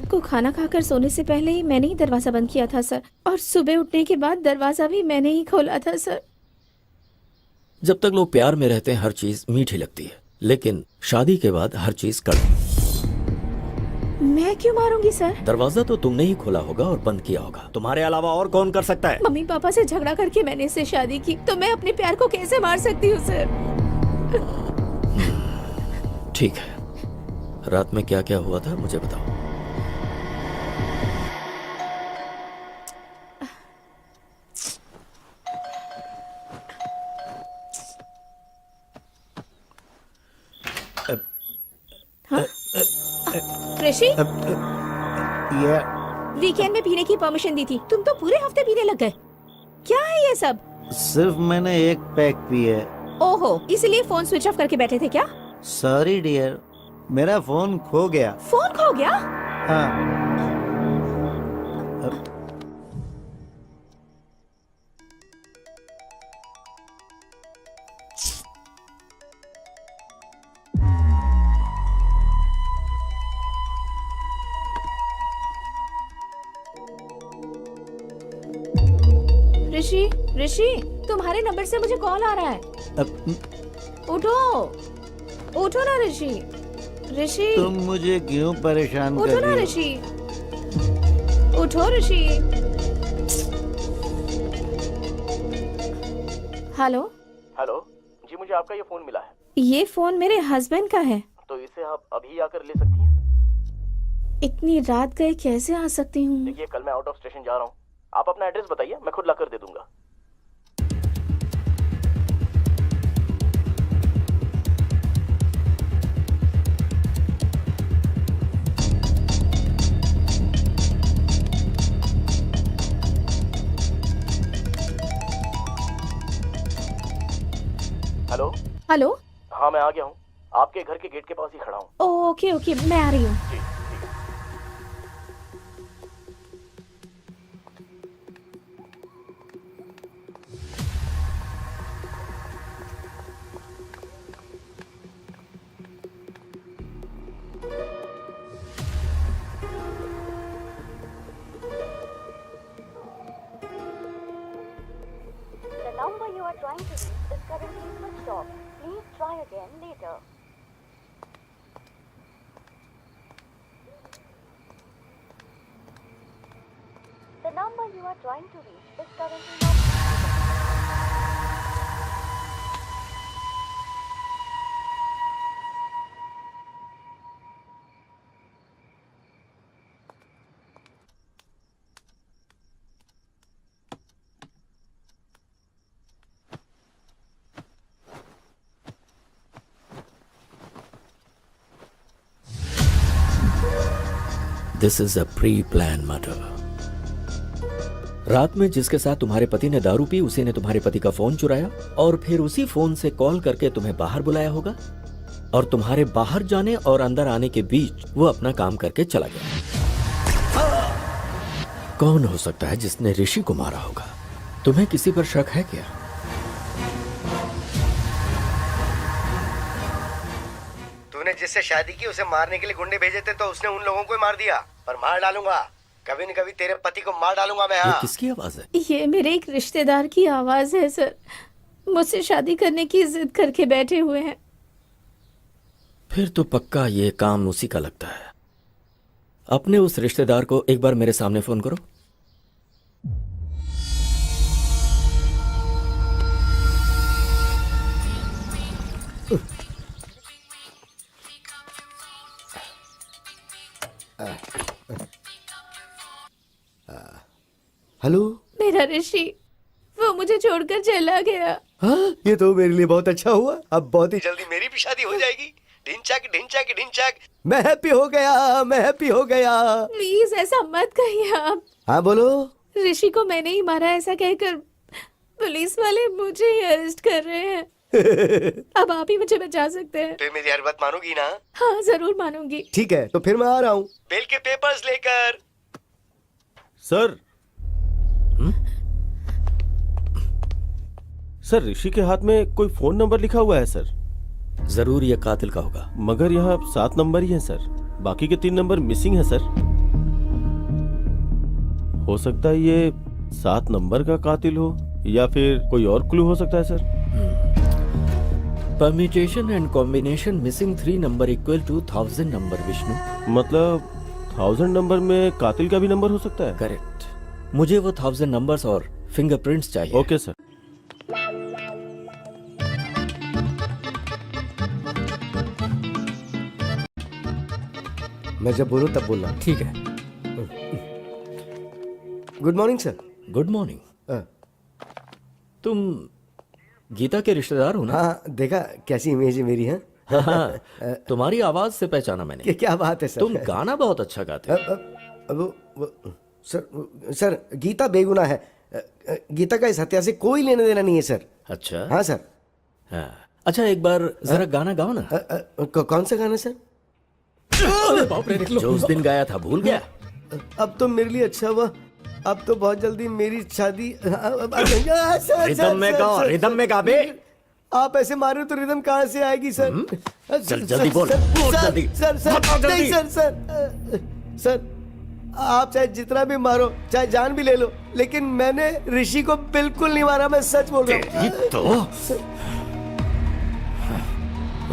रात को खाना खाकर सोने से पहले ही मैंने ही दरवाजा बंद किया था सर, और सुबह उठने के बाद दरवाजा भी मैंने ही खोला था सर। जब तक लोग प्यार में रहते हैं हर चीज मीठी लगती है, लेकिन शादी के बाद हर चीज कड़वी। मैं क्यों मारूंगी सर? दरवाजा तो तुमने ही खोला होगा और बंद किया होगा, तुम्हारे अलावा और कौन कर सकता है? मम्मी पापा से झगड़ा करके मैंने इससे शादी की, तो मैं अपने प्यार को कैसे मार सकती हूँ सर? ठीक है, रात में क्या क्या हुआ था मुझे बताओ। ऋषि, ये वीकेंड में पीने की परमिशन दी थी, तुम तो पूरे हफ्ते पीने लग गए। क्या है ये सब? सिर्फ मैंने एक पैक पी है। ओहो, इसलिए फोन स्विच ऑफ करके बैठे थे क्या? सॉरी डियर, मेरा फोन खो गया। फोन खो गया? हाँ। ऋषि, ऋषि, तुम्हारे नंबर से मुझे कॉल आ रहा है। उठो, उठो ना ऋषि। ऋषि, तुम मुझे क्यों परेशान कर उठो ना रही हो? ऋषि, उठो ऋषि। हेलो। हेलो जी, मुझे आपका ये फोन मिला है। ये फोन मेरे हस्बैंड का है। तो इसे आप अभी आकर ले सकती हैं? इतनी रात गए कैसे आ सकती हूँ? देखिए, कल मैं आउट ऑफ स्टेशन जा रहा हूँ, आप अपना एड्रेस बताइए, मैं खुद लाकर दे दूंगा। हेलो। हेलो। हाँ, मैं आ गया हूँ, आपके घर के गेट के पास ही खड़ा हूँ। ओके ओके, मैं आ रही हूँ। जी, ठीक है। The number you are trying to reach is currently switched off. Please try again later. The number you are trying to reach is currently not. This is a pre plan murder. रात में जिसके साथ तुम्हारे पति ने दारू पी, उसी ने तुम्हारे पति का फोन चुराया और फिर उसी फोन से कॉल करके तुम्हें बाहर बुलाया होगा, और तुम्हारे बाहर जाने और अंदर आने के बीच वो अपना काम करके चला गया। कौन हो सकता है जिसने ऋषि को मारा होगा? तुम्हें किसी पर शक है क्या? तूने जिससे शादी की उसे मारने के लिए गुंडे भेजे थे, तो उसने उन लोगों को ही मार दिया। पर मार डालूंगा, कभी न कभी तेरे पति को मार डालूंगा मैं। ये हाँ। किसकी आवाज है? ये मेरे एक रिश्तेदार की आवाज है सर, मुझसे शादी करने की जिद करके बैठे हुए हैं। फिर तो पक्का ये काम उसी का लगता है। अपने उस रिश्तेदार को एक बार मेरे सामने फोन करो। हेलो। मेरा ऋषि, वो मुझे छोड़कर चला गया। हाँ, ये तो मेरे लिए बहुत अच्छा हुआ। अब बहुत ही जल्दी मेरी भी शादी हो जाएगी। ढिंचक ढिंचक ढिंचक। मैं हैप्पी हो गया, मैं हैप्पी हो गया। प्लीज ऐसा मत कहिए आप। हाँ बोलो। ऋषि को मैंने ही मारा ऐसा कहकर पुलिस वाले मुझे ही अरेस्ट कर रहे हैं। अब आप ही मुझे बचा सकते हैं। फिर मेरी हर बात मानोगी ना? हाँ जरूर मानूंगी। ठीक है, तो फिर मैं आ रहा हूँ बेल के पेपर्स लेकर। सर। सर, ऋषि के हाथ में कोई फोन नंबर लिखा हुआ है सर। जरूर ये कातिल का होगा। मगर यहाँ 7 नंबर ही है सर, बाकी के 3 नंबर मिसिंग है सर। हो सकता है ये 7 नंबर का कातिल हो या फिर कोई और क्लू हो सकता है sir. Permutation and combination missing 3 number equal to 1000 number Vishnu. मतलब 1000 नंबर में कातिल का भी नंबर हो सकता है। करेक्ट। मुझे वो 1000 नंबर्स और फिंगरप्रिंट्स चाहिए। Okay sir. मैं जब बोलूं तब बोलना। ठीक है। Good morning sir. Good morning. तुम गीता के रिश्तेदार हो ना? हाँ, देखा कैसी इमेज है मेरी। है हाँ, तुम्हारी आवाज से पहचाना मैंने। क्या बात है सर। तुम गाना बहुत अच्छा गाते हो। सर गीता बेगुनाह है। गीता का इस हत्या से कोई लेना देना नहीं है सर। अच्छा। हाँ सर। हाँ। अच्छा, एक बार जरा गाना गाओ ना। कौन सा गाना सर? जो उस दिन गाया था, भूल गया? अब तो मेरे लिए अच्छा हुआ, अब तो बहुत जल्दी मेरी शादी। रिदम में गाओ, रिदम में गा बे। आप ऐसे मारो तो रिदम कहाँ से आएगी सर? चल जल्दी बोल, बोल जल्दी। सर नहीं सर, आप चाहे जितना भी मारो, चाहे जान भी ले लो, लेकिन मैंने ऋषि को बिल्कुल नहीं मारा। मैं सच बोल रहा हूँ। तो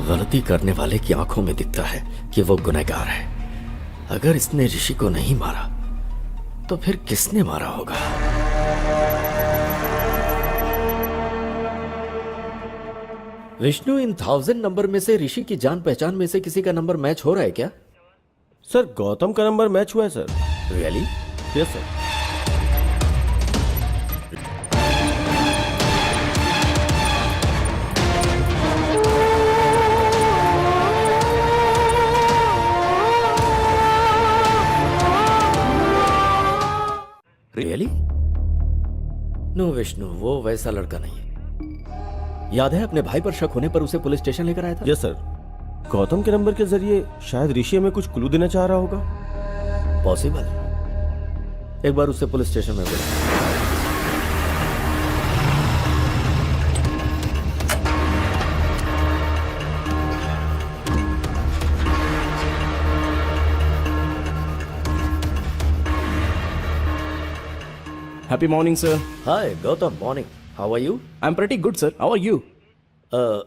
गलती करने वाले की आंखों में दिखता है कि वो गुनहगार है। अगर इसने ऋषि को नहीं मारा तो फिर किसने मारा होगा? विष्णु, इन 1000 नंबर में से ऋषि की जान पहचान में से किसी का नंबर मैच हो रहा है क्या? सर गौतम का नंबर मैच हुआ है sir. Really? Yes sir. Really? No Vishnu, वो वैसा लड़का नहीं है। याद है अपने भाई पर शक होने पर उसे पुलिस स्टेशन लेकर आया था? Yes sir. गौतम के नंबर के जरिए शायद ऋषि हमें कुछ क्लू देना चाह रहा होगा। पॉसिबल। एक बार उससे पुलिस स्टेशन में बुला। Happy morning, sir. Hi, Gautam. Morning. How are you? I'm pretty good, sir. How are you?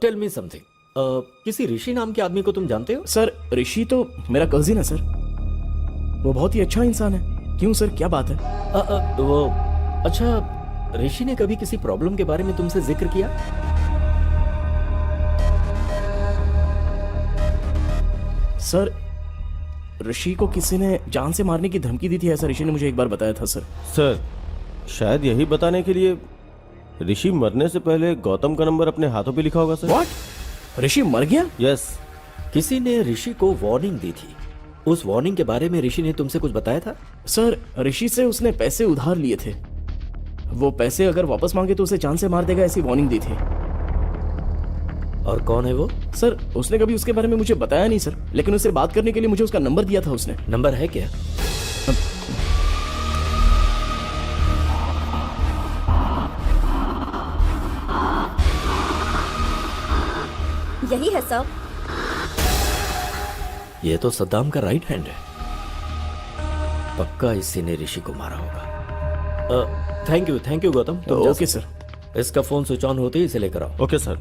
Tell me something. किसी ऋषि नाम के आदमी को तुम जानते हो? सर, ऋषि तो मेरा कजिन है सर। वो बहुत ही अच्छा इंसान है। क्यों सर, क्या बात है? वो अच्छा, ऋषि ने कभी किसी प्रॉब्लम के बारे में तुमसे जिक्र किया? सर, ऋषि को किसी ने जान से मारने की धमकी दी थी, ऐसा ऋषि ने मुझे एक बार बताया था सर। सर शायद यही बताने के लिए ऋषि मरने से पहले गौतम का नंबर अपने हाथों पे लिखा होगा सर। व्हाट? ऋषि मर गया? यस। किसी ने ऋषि को वार्निंग दी थी। उस वार्निंग के बारे में ऋषि ने तुमसे कुछ बताया था? सर, ऋषि से उसने पैसे उधार लिए थे। वो पैसे अगर वापस मांगे तो उसे जान से मार देगा, ऐसी वार्निंग दी थी। और कौन है वो? सर, उसने कभी उसके बारे में मुझे बताया नहीं सर, लेकिन उससे बात करने के लिए मुझे उसका नंबर दिया था उसने। नंबर है क्या? यही है सर। ये तो सद्दाम का राइट हैंड है। पक्का इसी ने ऋषि को मारा होगा। Thank you Gautam. तो ओके सर। इसका फोन स्विच ऑन होते ही इसे लेकर आओ। Okay sir.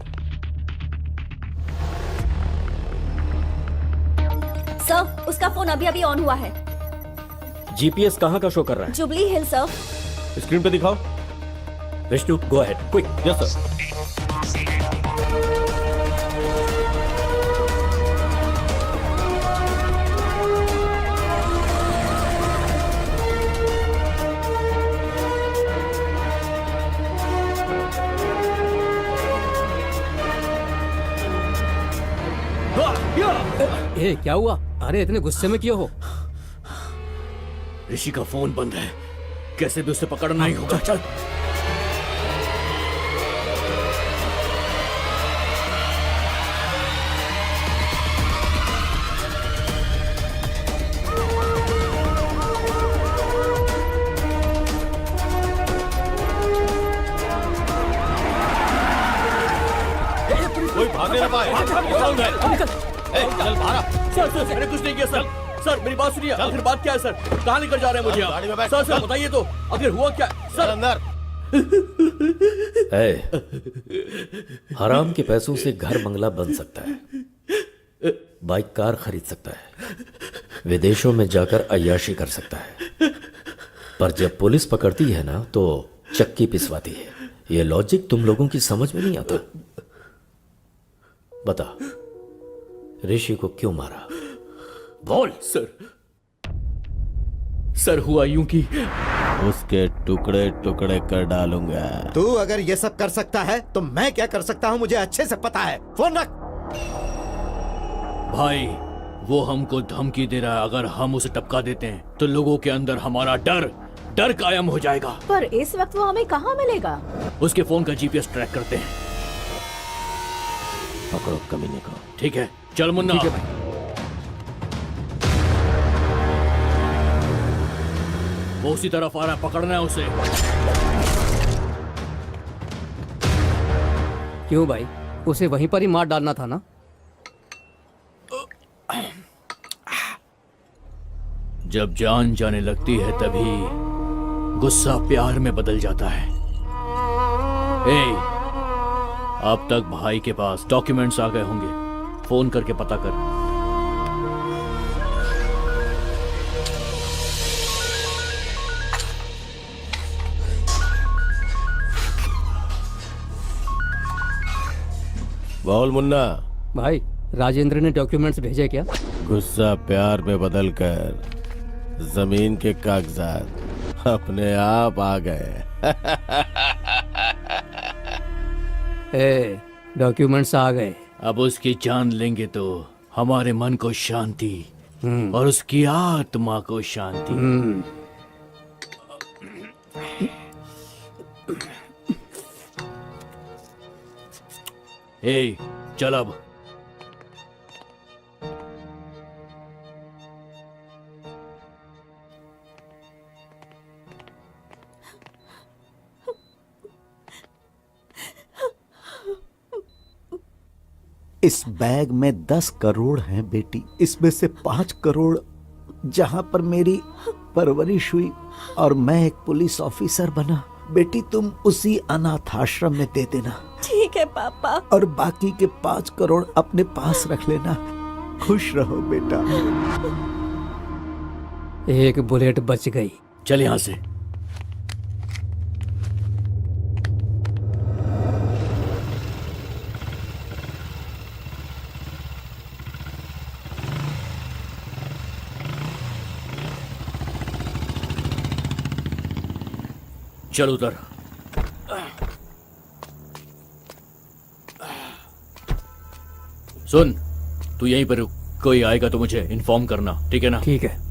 सर, उसका फोन अभी अभी ऑन हुआ है। जीपीएस कहाँ का शो कर रहा है? जुबली हिल सर। स्क्रीन पे दिखाओ। Vishnu, go ahead, quick. Yes sir. ए, क्या हुआ? अरे इतने गुस्से में क्यों हो? ऋषि का फोन बंद है, कैसे भी उसे पकड़ना ही होगा। चल। कोई भागने ना पाए। निकल। चल बाहर। सर, मैंने कुछ नहीं किया सर। सर मेरी बात सुनिए, आखिर बात क्या है सर? कहाँ लेकर जा रहे हैं मुझे आप? सर सर बताइए तो, आखिर हुआ क्या सर? अंदर हराम के पैसों से घर बंगला बन सकता है, बाइक कार खरीद सकता है, विदेशों में जाकर अय्याशी कर सकता है, पर जब पुलिस पकड़ती है ना तो चक्की पिसवाती है। ये लॉजिक तुम लोगों की समझ में नहीं आता। बता, ऋषि को क्यों मारा? बोल सर हुआ यूं कि उसके टुकड़े टुकड़े कर डालूंगा। तू अगर ये सब कर सकता है तो मैं क्या कर सकता हूँ मुझे अच्छे से पता है। फोन रख। भाई वो हमको धमकी दे रहा है, अगर हम उसे टपका देते हैं तो लोगों के अंदर हमारा डर कायम हो जाएगा। पर इस वक्त वो हमें कहाँ मिलेगा? उसके फोन का जीपीएस ट्रैक करते हैं। पकड़ो कमीने को। ठीक है, चल मुन्ना। वो उसी तरफ आ रहा है, पकड़ना है उसे। क्यों भाई, उसे वहीं पर ही मार डालना था ना? जब जान जाने लगती है तभी गुस्सा प्यार में बदल जाता है। अब तक भाई के पास डॉक्यूमेंट्स आ गए होंगे, फोन करके पता कर। बोल मुन्ना। भाई राजेंद्र ने डॉक्यूमेंट्स भेजे क्या? गुस्सा प्यार में बदलकर जमीन के कागजात अपने आप आ गए। डॉक्यूमेंट्स आ गए। अब उसकी जान लेंगे तो हमारे मन को शांति और उसकी आत्मा को शांति। चल अब। इस बैग में 10 करोड़ हैं बेटी। इसमें से 5 करोड़ जहां पर मेरी परवरिश हुई और मैं एक पुलिस ऑफिसर बना। बेटी तुम उसी अनाथ आश्रम में दे देना। ठीक है पापा। और बाकी के 5 करोड़ अपने पास रख लेना। खुश रहो बेटा। एक बुलेट बच गई। चल यहां से। चल उधर। सुन, तू यहीं पर रुक, कोई आएगा तो मुझे इन्फॉर्म करना, ठीक है ना? ठीक है।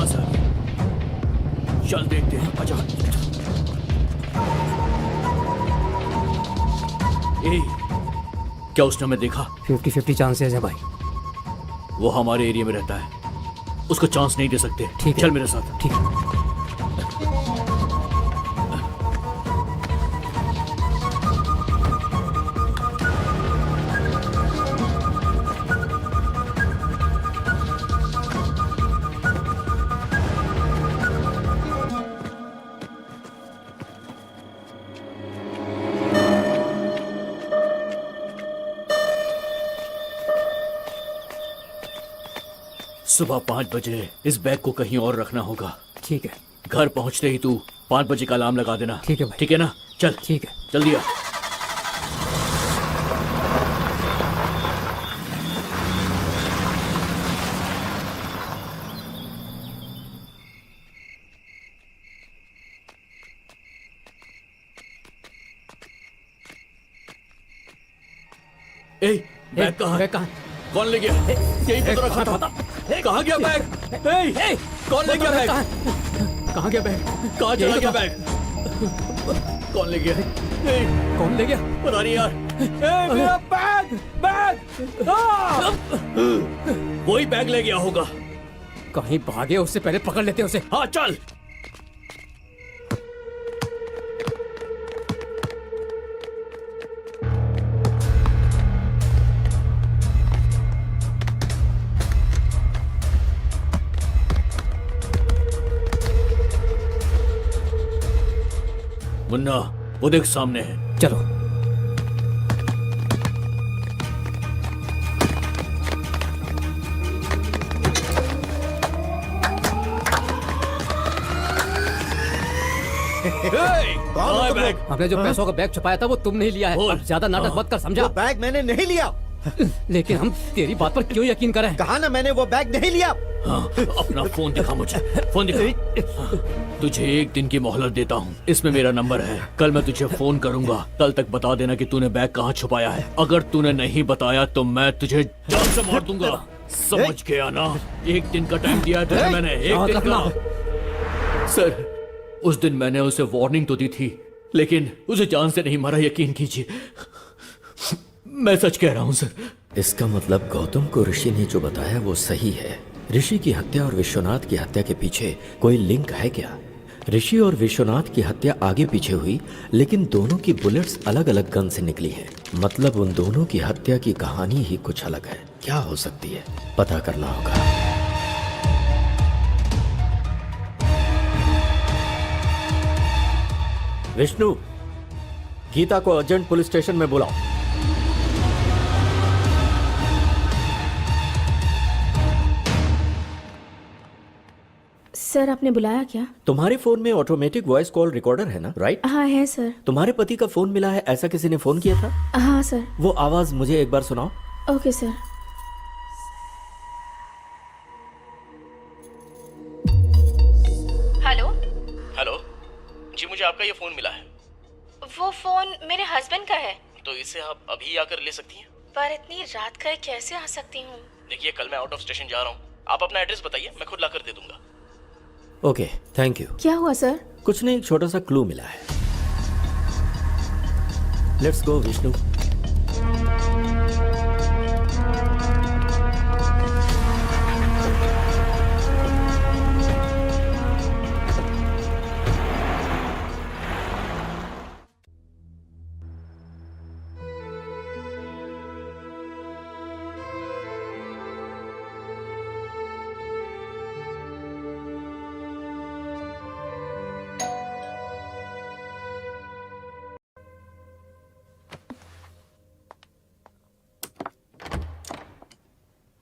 कहां से आ गई? चल देखते हैं, आजा। ए, क्या उसने हमें देखा? 50-50 चांसेस है भाई। वो हमारे एरिया में रहता है, उसको चांस नहीं दे सकते। ठीक है। चल मेरे साथ। ठीक है। सुबह 5 बजे इस बैग को कहीं और रखना होगा। ठीक है। घर पहुंचते ही तू 5 बजे का अलार्म लगा देना। ठीक है भाई। ठीक है ना? चल। ठीक है। जल्दी आ। ए, बैग कहाँ है? बैग कहाँ? कौन ले गया? यही पे तो रखा था। कहाँ गया बैग? ए, कौन ले गया बैग? कहाँ गया बैग? कहाँ चला गया बैग? कौन ले गया? कौन ले गया? पता नहीं यार। मेरा बैग! बैग! वही बैग ले गया होगा। कहीं भागे, उससे पहले पकड़ लेते उसे। हाँ चल। मुन्ना, वो देख सामने है। चलो। कहाँ है बैग? हमने जो पैसों का बैग छुपाया था वो तुमने ही लिया है। अब ज्यादा नाटक मत कर, समझा? बैग मैंने नहीं लिया। लेकिन हम तेरी बात पर क्यों यकीन करें? कहा ना मैंने वो बैग नहीं लिया। हाँ, अपना फोन दिखा मुझे। फोन दिखा। तुझे 1 दिन की मोहलत देता हूँ। इसमें मेरा नंबर है। कल मैं तुझे फोन करूंगा। कल तक बता देना कि तूने बैग कहाँ छुपाया है। अगर तूने नहीं बताया तो मैं तुझे जान से मार दूंगा। समझ गया ना? 1 दिन का टाइम दिया है तुझे मैंने। 1 दिन का। सर, उस दिन मैंने उसे वार्निंग तो दी थी, लेकिन उसे जान से नहीं मारा, यकीन कीजिए। मैं सच कह रहा हूँ सर। इसका मतलब गौतम को ऋषि ने जो बताया वो सही है। ऋषि की हत्या और विश्वनाथ की हत्या के पीछे कोई लिंक है क्या? ऋषि और विश्वनाथ की हत्या आगे पीछे हुई, लेकिन दोनों की बुलेट्स अलग अलग गन से निकली हैं। मतलब उन दोनों की हत्या की कहानी ही कुछ अलग है। क्या हो सकती है, पता करना होगा। विष्णु, गीता को अर्जेंट पुलिस स्टेशन में बुलाओ। सर, आपने बुलाया क्या? तुम्हारे फोन में ऑटोमेटिक वॉइस कॉल रिकॉर्डर है ना, राइट? हाँ है सर। तुम्हारे पति का फोन मिला है, ऐसा किसी ने फोन किया था? हाँ सर। वो आवाज मुझे एक बार सुनाओ। Okay sir. हेलो। हेलो जी, मुझे आपका ये फोन मिला है। वो फोन मेरे हस्बैंड का है। तो इसे आप अभी आकर ले सकती हैं? पर इतनी रात का कैसे आ सकती हूँ? देखिए, कल मैं आउट ऑफ स्टेशन जा रहा हूँ। आप अपना एड्रेस बताइए, मैं खुद ला कर दे दूंगा। Okay, thank you. क्या हुआ सर? कुछ नहीं, एक छोटा सा क्लू मिला है। Let's go Vishnu.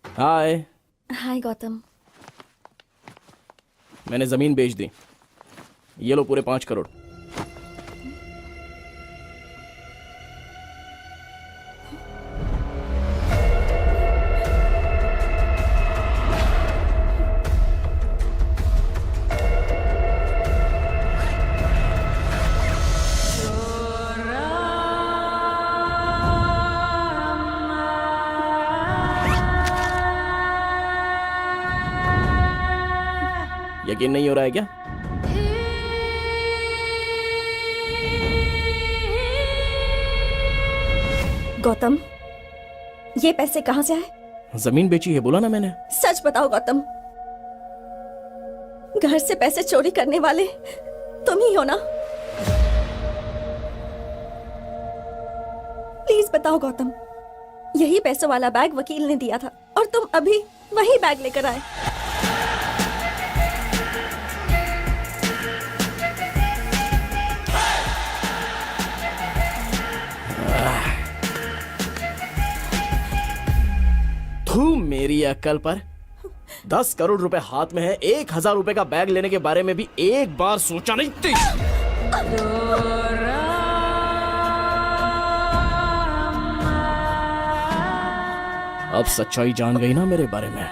Hi. Hi Gautam. मैंने जमीन बेच दी। ये लो पूरे 5 करोड़। यकीन नहीं हो रहा है क्या? गौतम, ये पैसे कहाँ से आए? जमीन बेची है, बोला ना मैंने। सच बताओ गौतम, घर से पैसे चोरी करने वाले तुम ही हो ना? प्लीज बताओ गौतम, यही पैसों वाला बैग वकील ने दिया था और तुम अभी वही बैग लेकर आए। तू मेरी अक्ल पर 10 करोड़ रुपए हाथ में है, 1000 रुपए का बैग लेने के बारे में भी एक बार सोचा नहीं थी। अब सच्चाई जान गई ना मेरे बारे में।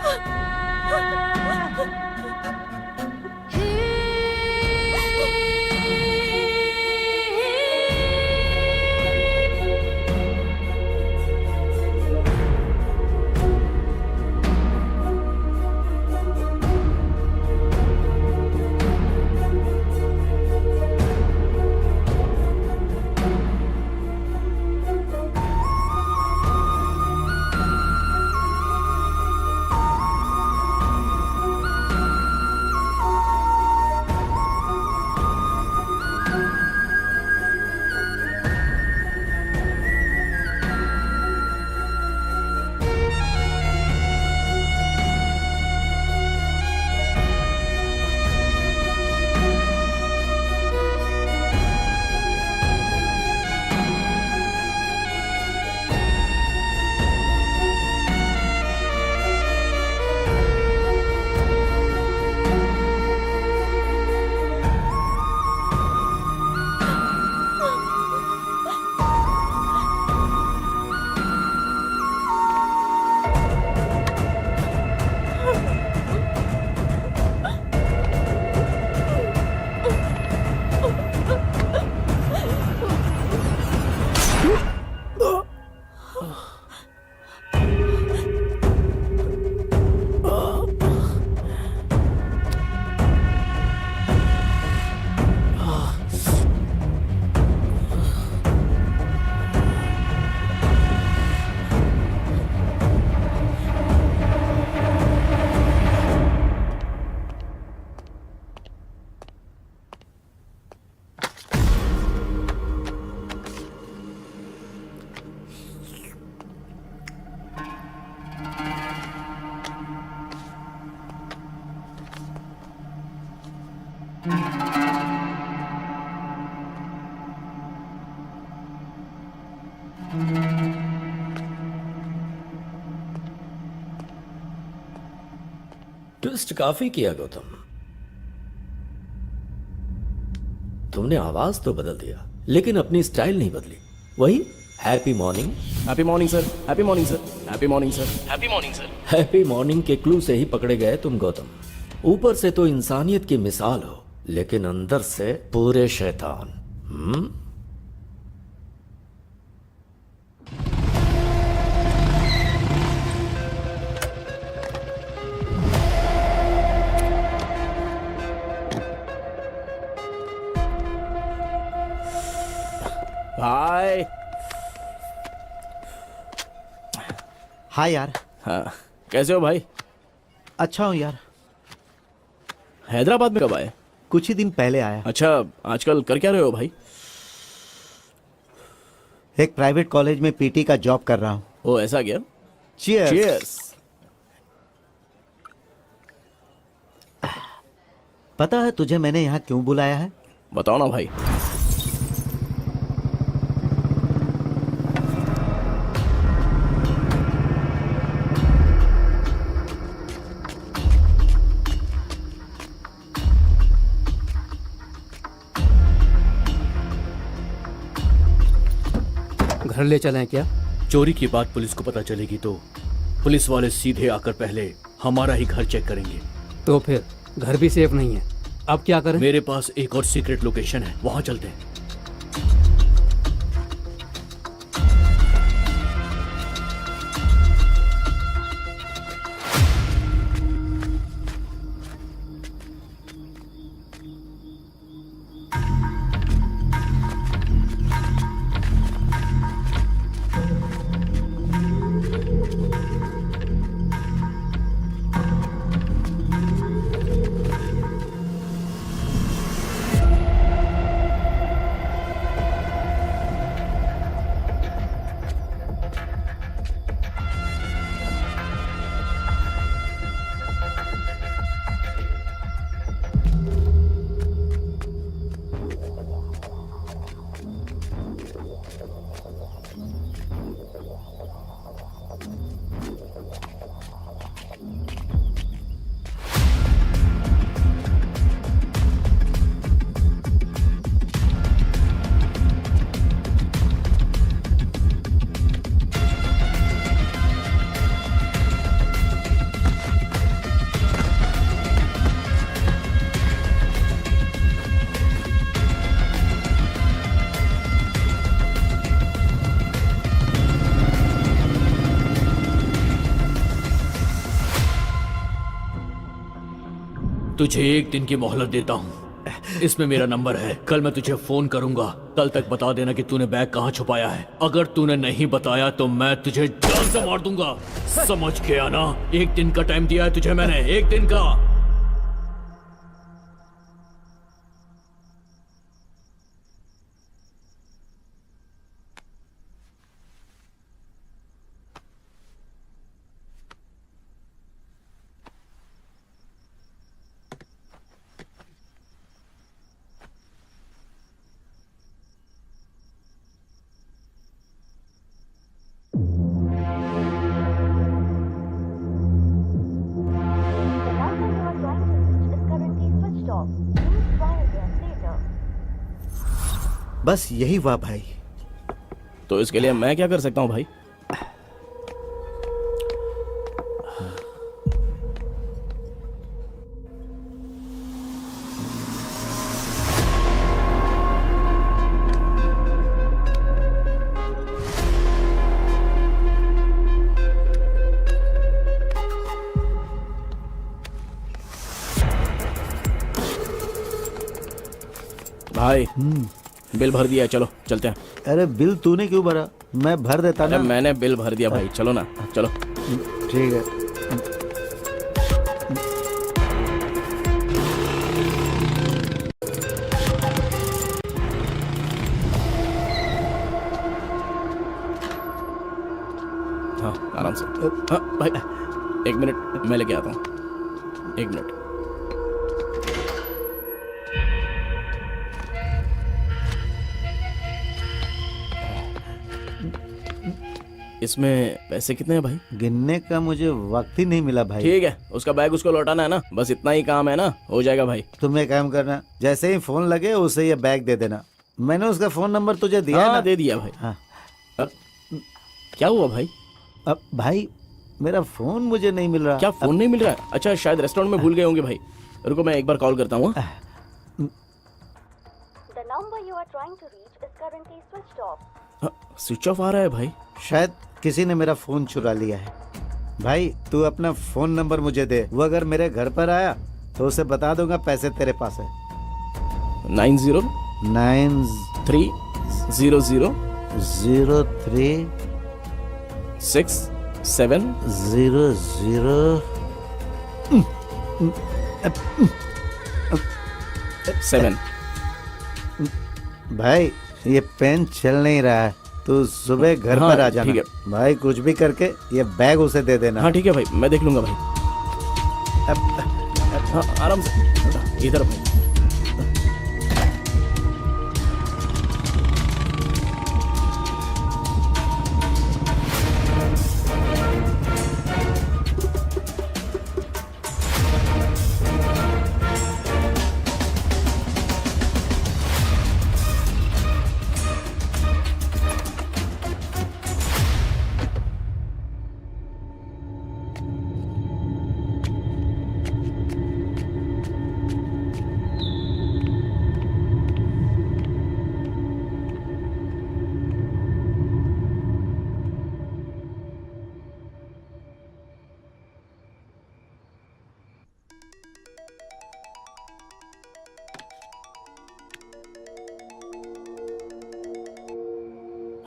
ट्विस्ट काफी किया गौतम। तुमने आवाज तो बदल दिया लेकिन अपनी स्टाइल नहीं बदली। वही happy morning. Happy morning sir, happy morning sir, happy morning sir, happy morning sir. Happy morning के क्लू से ही पकड़े गए तुम गौतम। ऊपर से तो इंसानियत की मिसाल हो लेकिन अंदर से पूरे शैतान। भाई। हाँ यार। हाँ, कैसे हो भाई? अच्छा हूँ यार। हैदराबाद में कब आए? कुछ ही दिन पहले आया। अच्छा, आजकल कर क्या रहे हो भाई? एक प्राइवेट कॉलेज में पीटी का जॉब कर रहा हूँ। ओ ऐसा क्या? Cheers. Cheers. पता है तुझे मैंने यहाँ क्यों बुलाया है? बताओ ना भाई। घर ले चलें क्या? चोरी की बात पुलिस को पता चलेगी तो पुलिस वाले सीधे आकर पहले हमारा ही घर चेक करेंगे। तो फिर घर भी सेफ नहीं है, अब क्या करें? मेरे पास एक और सीक्रेट लोकेशन है, वहां चलते हैं। तुझे एक दिन की मोहलत देता हूँ। इसमें मेरा नंबर है, कल मैं तुझे फोन करूंगा। कल तक बता देना कि तूने बैग कहाँ छुपाया है। अगर तूने नहीं बताया तो मैं तुझे जान से मार दूंगा। समझ गया ना? एक दिन का टाइम दिया है तुझे मैंने, एक दिन का। बस यही हुआ भाई। तो इसके लिए मैं क्या कर सकता हूँ भाई? भाई बिल भर दिया है, चलो चलते हैं। अरे बिल तूने क्यों भरा? मैं भर देता अरे ना। मैंने बिल भर दिया भाई, चलो ना, चलो। ठीक है। हाँ आराम से। हाँ भाई, एक मिनट मैं लेके आता हूँ, एक मिनट। इसमें पैसे कितने हैं भाई? गिनने का मुझे वक्त ही नहीं मिला भाई। ठीक है, उसका बैग उसको लौटाना है ना, बस इतना ही काम है ना, हो जाएगा भाई। तुम एक काम करना, जैसे ही फोन लगे उसे ये बैग दे देना। मैंने उसका फोन नंबर तुझे दिया हाँ, ना? दे दिया भाई। हाँ। क्या हुआ भाई? अब भाई मेरा फोन मुझे नहीं मिल रहा। क्या फोन नहीं मिल रहा है? अच्छा, शायद रेस्टोरेंट में भूल गए होंगे भाई। रुको मैं एक बार कॉल करता हूँ। स्विच ऑफ आ रहा है भाई। शायद किसी ने मेरा फोन चुरा लिया है। भाई तू अपना फोन नंबर मुझे दे, वो अगर मेरे घर पर आया तो उसे बता दूंगा पैसे तेरे पास है। 909300 6700 भाई ये पेन चल नहीं रहा है, तू सुबह घर हाँ, पर आ जाना। ठीक है भाई कुछ भी करके ये बैग उसे दे देना। हाँ ठीक है भाई, मैं देख लूंगा भाई। हाँ आराम से, इधर भाई।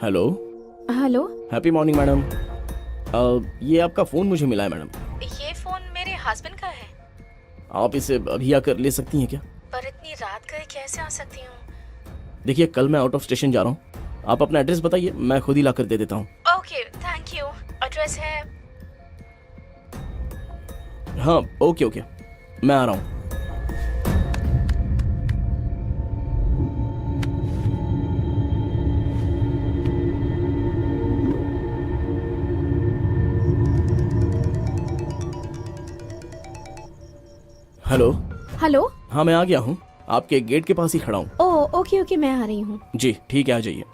Hello hello, happy morning madam. ये आपका फ़ोन मुझे मिला है मैडम। ये फोन मेरे हस्बैंड का है। आप इसे अभी आकर ले सकती हैं क्या? पर इतनी रात गए कैसे आ सकती हूँ? देखिए कल मैं आउट ऑफ स्टेशन जा रहा हूँ, आप अपना एड्रेस बताइए, मैं खुद ही लाकर दे देता हूँ। Okay, thank you. एड्रेस है। हाँ ओके ओके, मैं आ रहा हूँ। हेलो। हेलो। हाँ मैं आ गया हूँ, आपके गेट के पास ही खड़ा हूँ। ओ ओके ओके, मैं आ रही हूँ। जी ठीक है, आ जाइए।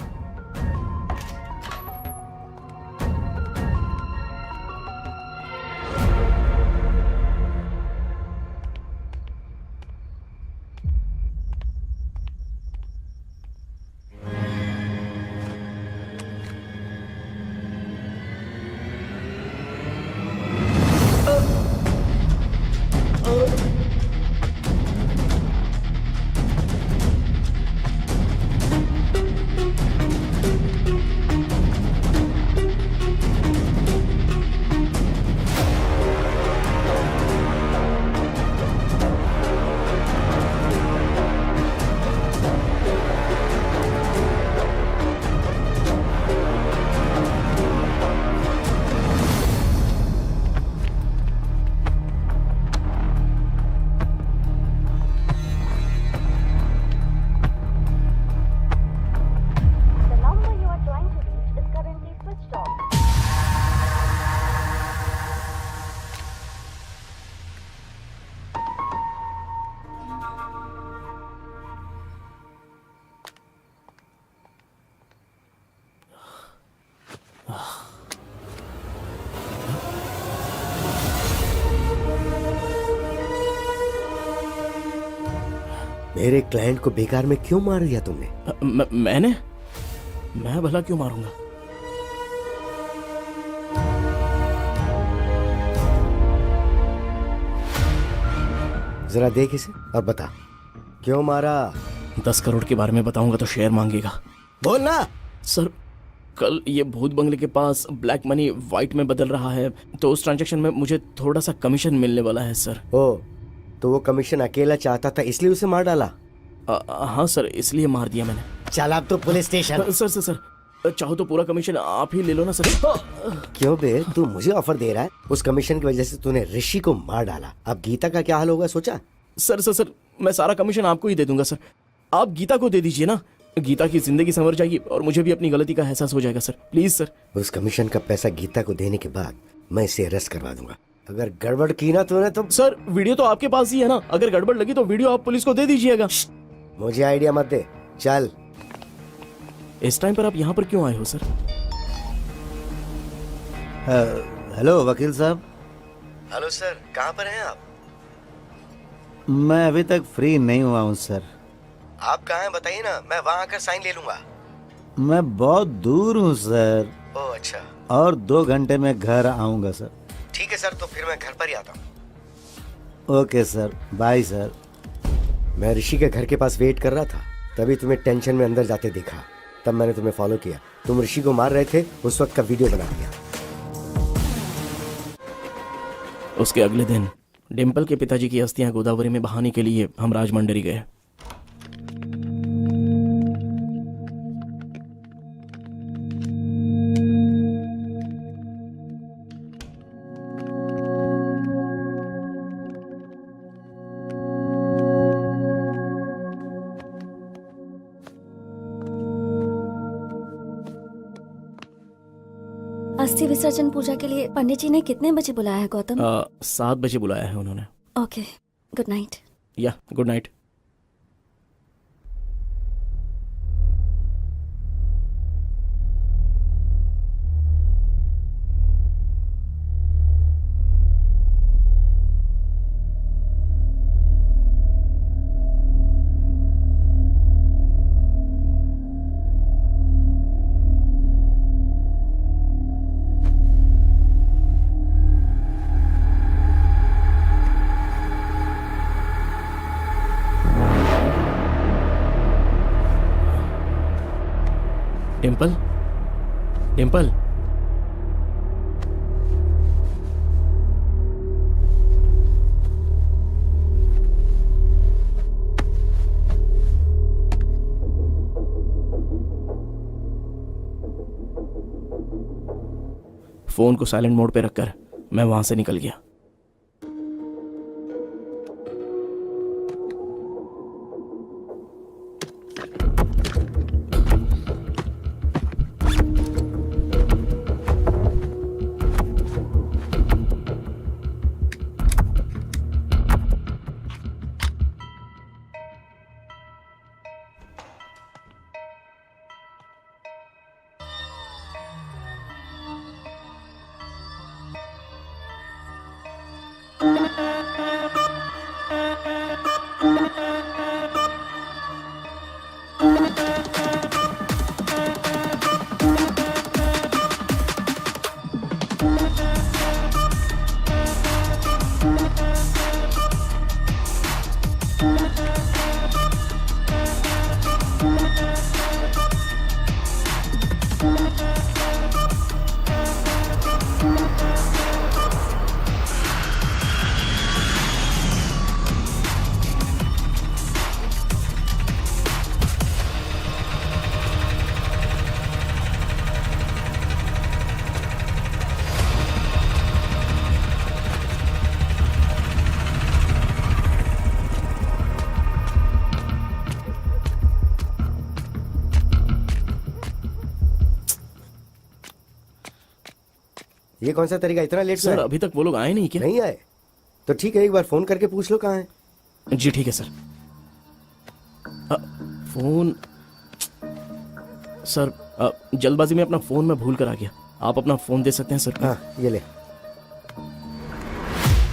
मेरे क्लाइंट को बेकार में क्यों मार दिया तुमने? मैं भला क्यों मारूंगा? जरा देख इसे और बता क्यों मारा। 10 करोड़ के बारे में बताऊंगा तो शेयर मांगेगा। बोल ना। सर, कल ये भूत बंगले के पास ब्लैक मनी वाइट में बदल रहा है, तो उस ट्रांजैक्शन में मुझे थोड़ा सा कमीशन मिलने वाला है सर। ओ, तो वो कमीशन अकेला चाहता था इसलिए उसे मार डाला? हाँ सर, इसलिए मार दिया मैंने। चल अब तो पुलिस स्टेशन। सर चाहो तो पूरा कमीशन आप ही ले लो ना सर। क्यों बे, तू मुझे ऑफर दे रहा है? उस कमीशन की वजह से तूने ऋषि को मार डाला, अब गीता का क्या हाल होगा सोचा? सर मैं सारा कमीशन आपको ही दे दूंगा सर। आप गीता को दे दीजिए ना, गीता की जिंदगी संवर जाएगी और मुझे भी अपनी गलती का एहसास हो जाएगा सर। Please sir. उस कमीशन का पैसा गीता को देने के बाद मैं इसे अरेस्ट करवा दूंगा। अगर गड़बड़ की ना तूने तो। सर, वीडियो तो आपके पास ही है ना, अगर गड़बड़ लगी तो वीडियो आप पुलिस को दे दीजिएगा। मुझे आइडिया मत दे, चल। इस टाइम पर आप यहाँ पर क्यों आए हो सर? हेलो वकील साहब। हेलो सर, कहाँ पर हैं आप? मैं अभी तक फ्री नहीं हुआ हूँ सर। आप कहाँ हैं बताइए ना, मैं वहाँ आकर साइन ले लूंगा। मैं बहुत दूर हूँ सर। ओह अच्छा। और 2 घंटे में घर आऊँगा सर। ठीक है सर, तो फिर मैं घर पर ही आता हूँ। Okay sir, bye sir. मैं ऋषि के घर के पास वेट कर रहा था, तभी तुम्हें टेंशन में अंदर जाते देखा, तब मैंने तुम्हें फॉलो किया। तुम ऋषि को मार रहे थे, उस वक्त का वीडियो बना दिया। उसके अगले दिन डिम्पल के पिताजी की अस्थियां गोदावरी में बहाने के लिए हम राजमंडरी गए। अस्थि विसर्जन पूजा के लिए पंडित जी ने कितने बजे बुलाया है गौतम? 7 बजे बुलाया है उन्होंने। Okay, good night. या good night. Dimple, Dimple, phone को साइलेंट मोड पे रखकर मैं वहां से निकल गया। ये कौन सा तरीका, इतना लेट? सर, अभी तक वो लोग आए नहीं क्या? नहीं आए? तो ठीक है, एक बार फोन करके पूछ लो कहाँ है। जी ठीक है सर। फोन सर, जल्दबाजी में अपना फोन मैं भूल कर आ गया। आप अपना फोन दे सकते हैं सर? हाँ, ये ले।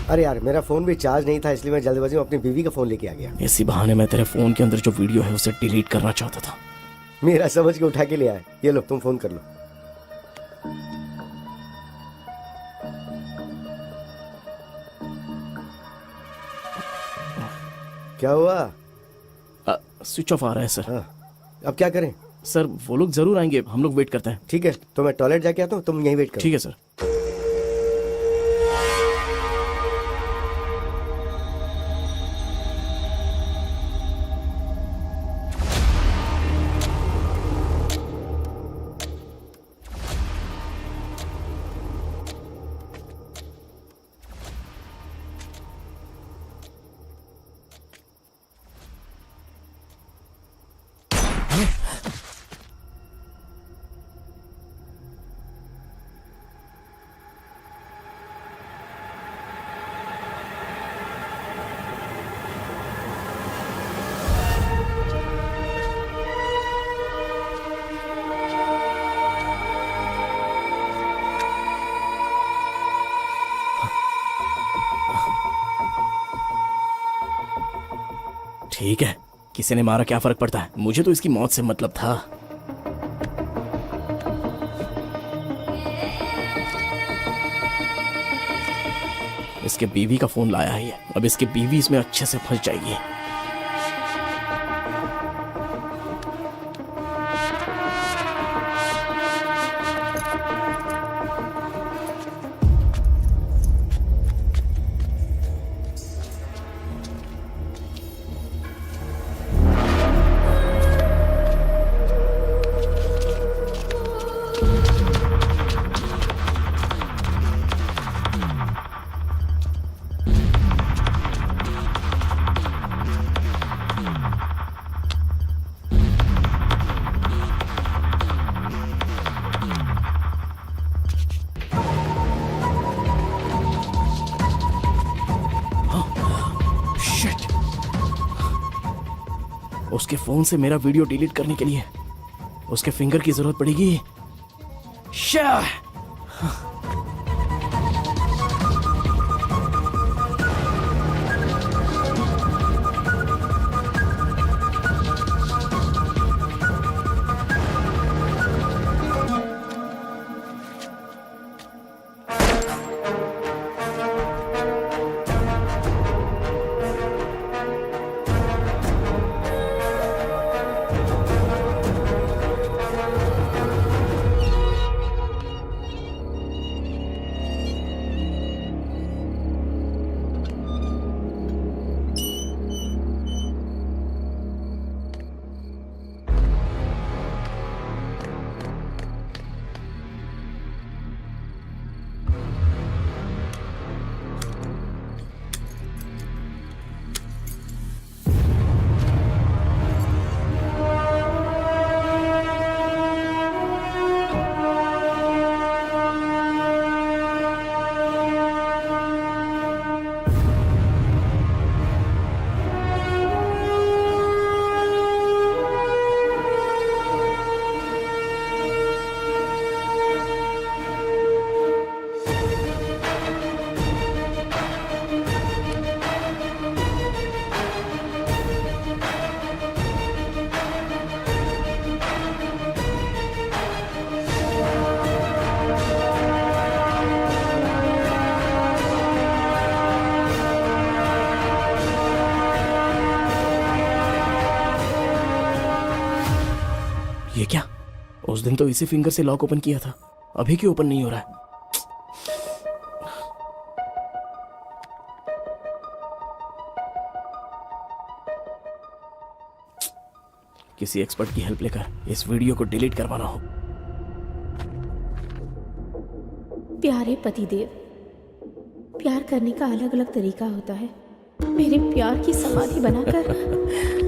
अरे यार मेरा फोन भी चार्ज नहीं था, इसलिए मैं जल्दबाजी में अपनी बीवी का फोन लेके आ गया। इसी बहाने मैं तेरे फोन के अंदर जो वीडियो है उसे डिलीट करना चाहता था। मेरा समझ के उठा के ले आए। ये लो तुम फोन कर लो। क्या हुआ? स्विच ऑफ आ रहा है सर। हाँ, अब क्या करें? सर वो लोग जरूर आएंगे, हम लोग वेट करते हैं। ठीक है, तो मैं टॉयलेट जाके आता हूँ, तुम यहीं वेट करो। ठीक है सर। ठीक है, किसी ने मारा क्या फर्क पड़ता है, मुझे तो इसकी मौत से मतलब था। इसके बीवी का फोन लाया ही है, अब इसकी बीवी इसमें अच्छे से फंस जाएगी। उसके फोन से मेरा वीडियो डिलीट करने के लिए उसके फिंगर की जरूरत पड़ेगी। शाह! ये क्या? उस दिन तो इसी फिंगर से लॉक ओपन किया था, अभी क्यों ओपन नहीं हो रहा है? किसी एक्सपर्ट की हेल्प लेकर इस वीडियो को डिलीट करवाना हो। प्यारे पतिदेव, प्यार करने का अलग अलग तरीका होता है। मेरे प्यार की समाधि बनाकर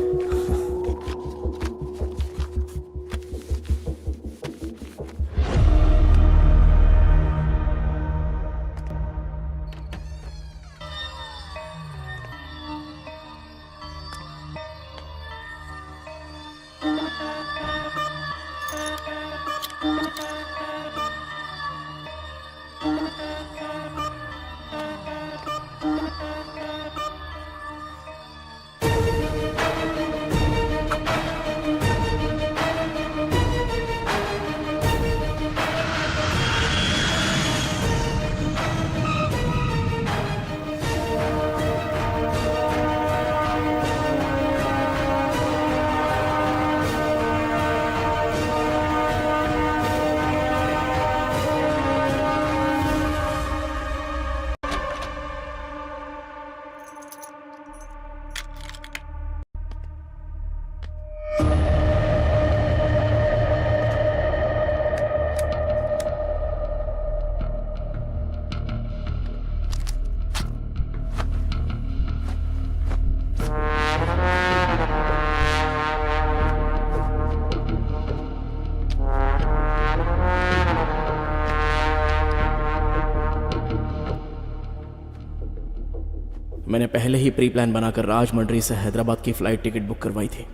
मैंने पहले ही प्री प्लान बनाकर राजमंड्री से हैदराबाद की फ़्लाइट टिकट बुक करवाई थी।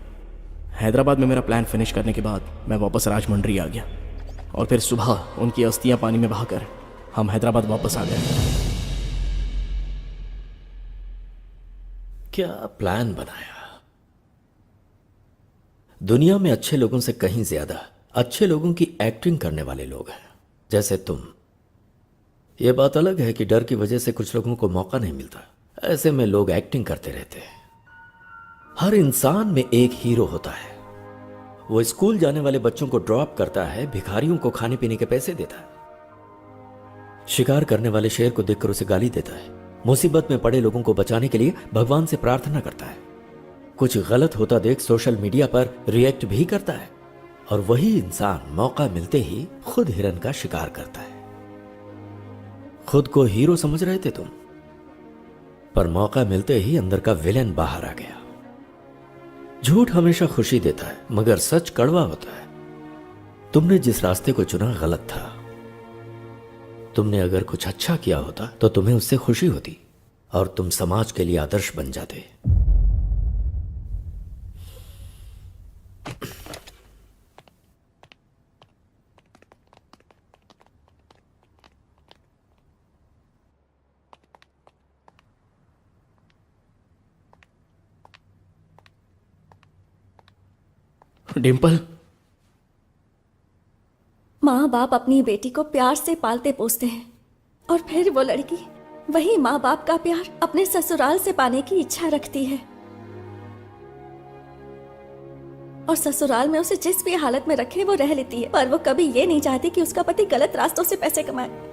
हैदराबाद में मेरा प्लान फिनिश करने के बाद मैं वापस राजमंड्री आ गया और फिर सुबह उनकी अस्थियां पानी में बहाकर हम हैदराबाद वापस आ गए। क्या प्लान बनाया? दुनिया में अच्छे लोगों से कहीं ज्यादा अच्छे लोगों की एक्टिंग करने वाले लोग हैं, जैसे तुम। यह बात अलग है कि डर की वजह से कुछ लोगों को मौका नहीं मिलता, ऐसे में लोग एक्टिंग करते रहते हैं। हर इंसान में एक हीरो होता है। वो स्कूल जाने वाले बच्चों को ड्रॉप करता है, भिखारियों को खाने पीने के पैसे देता है, शिकार करने वाले शेर को देखकर उसे गाली देता है, मुसीबत में पड़े लोगों को बचाने के लिए भगवान से प्रार्थना करता है, कुछ गलत होता देख सोशल मीडिया पर रिएक्ट भी करता है, और वही इंसान मौका मिलते ही खुद हिरन का शिकार करता है। खुद को हीरो समझ रहे थे तुम, पर मौका मिलते ही अंदर का विलेन बाहर आ गया। झूठ हमेशा खुशी देता है, मगर सच कड़वा होता है। तुमने जिस रास्ते को चुना गलत था। तुमने अगर कुछ अच्छा किया होता तो तुम्हें उससे खुशी होती और तुम समाज के लिए आदर्श बन जाते। डिम्पल, माँ बाप अपनी बेटी को प्यार से पालते पोसते हैं और फिर वो लड़की वही माँ बाप का प्यार अपने ससुराल से पाने की इच्छा रखती है और ससुराल में उसे जिस भी हालत में रखे वो रह लेती है, पर वो कभी ये नहीं चाहती कि उसका पति गलत रास्तों से पैसे कमाए।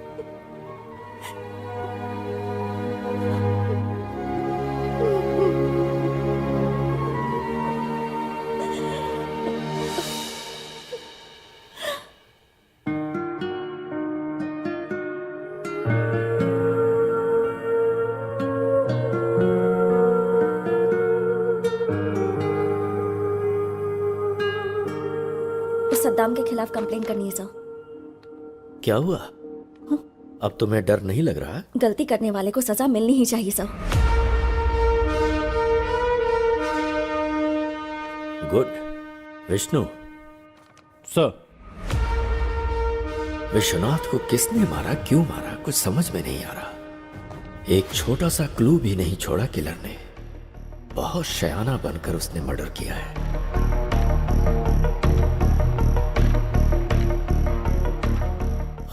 सद्दाम के खिलाफ कंप्लेन करनी है सर। क्या हुआ? अब तुम्हें डर नहीं लग रहा? गलती करने वाले को सजा मिलनी ही चाहिए sir. Good. Vishnu sir, Vishwanath को किसने मारा, क्यों मारा, कुछ समझ में नहीं आ रहा। एक छोटा सा क्लू भी नहीं छोड़ा किलर ने। बहुत शयाना बनकर उसने मर्डर किया है।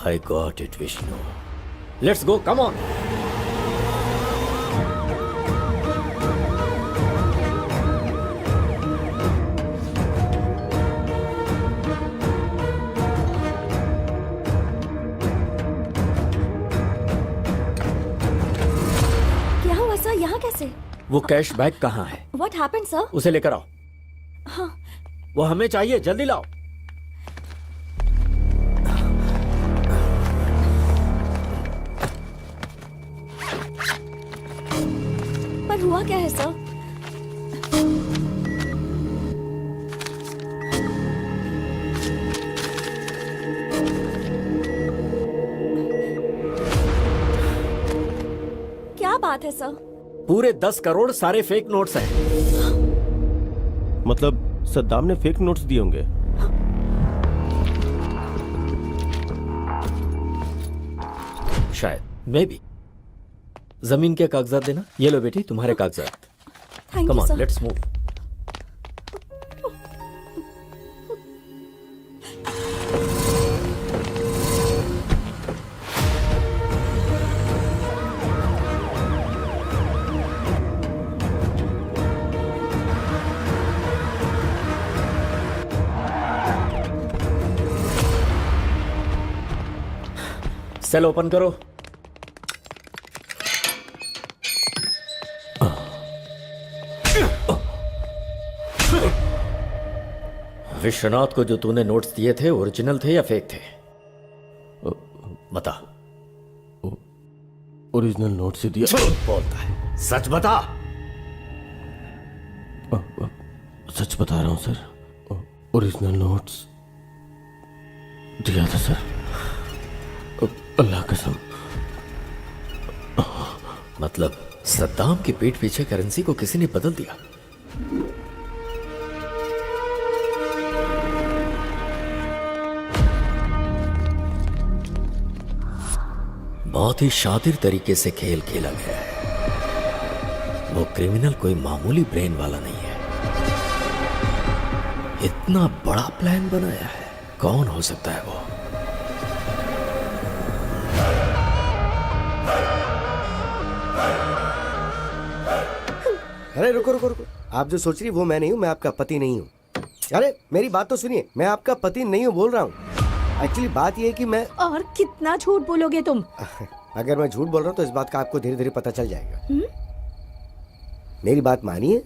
I got it, Vishnu. Let's go, come on. क्या हुआ सर, यहाँ कैसे? वो कैश बैग कहाँ है? What happened sir? उसे लेकर आओ। हाँ। वो हमें चाहिए, जल्दी लाओ। पर हुआ क्या है सर? क्या बात है सर? पूरे 10 करोड़ सारे फेक नोट्स हैं। मतलब सद्दाम ने फेक नोट्स दिए होंगे। शायद, मे बी। जमीन के कागजात देना। ये लो बेटी, तुम्हारे कागजात। Thank come you on, sir. Let's move. Cell open करो। विश्वनाथ को जो तूने नोट्स दिए थे ओरिजिनल थे या फेक थे? बता। ओरिजिनल नोट्स ही दिया। झूठ बोलता है, सच बता। सच बता रहा हूँ सर, ओरिजिनल नोट्स दिया था सर, अल्लाह कसम। मतलब सद्दाम की पीठ पीछे करेंसी को किसी ने बदल दिया। बहुत ही शातिर तरीके से खेल खेला गया है। वो क्रिमिनल कोई मामूली ब्रेन वाला नहीं है। इतना बड़ा प्लान बनाया है। कौन हो सकता है वो? अरे रुको रुको रुको, आप जो सोच रही वो मैं नहीं हूँ, मैं आपका पति नहीं हूँ। अरे मेरी बात तो सुनिए, मैं आपका पति नहीं हूँ बोल रहा हूँ। एक्चुअली बात ये है कि मैं और कितना झूठ बोलोगे तुम? अगर मैं झूठ बोल रहा हूँ तो इस बात का आपको धीरे धीरे पता चल जाएगा। मेरी बात मानिए,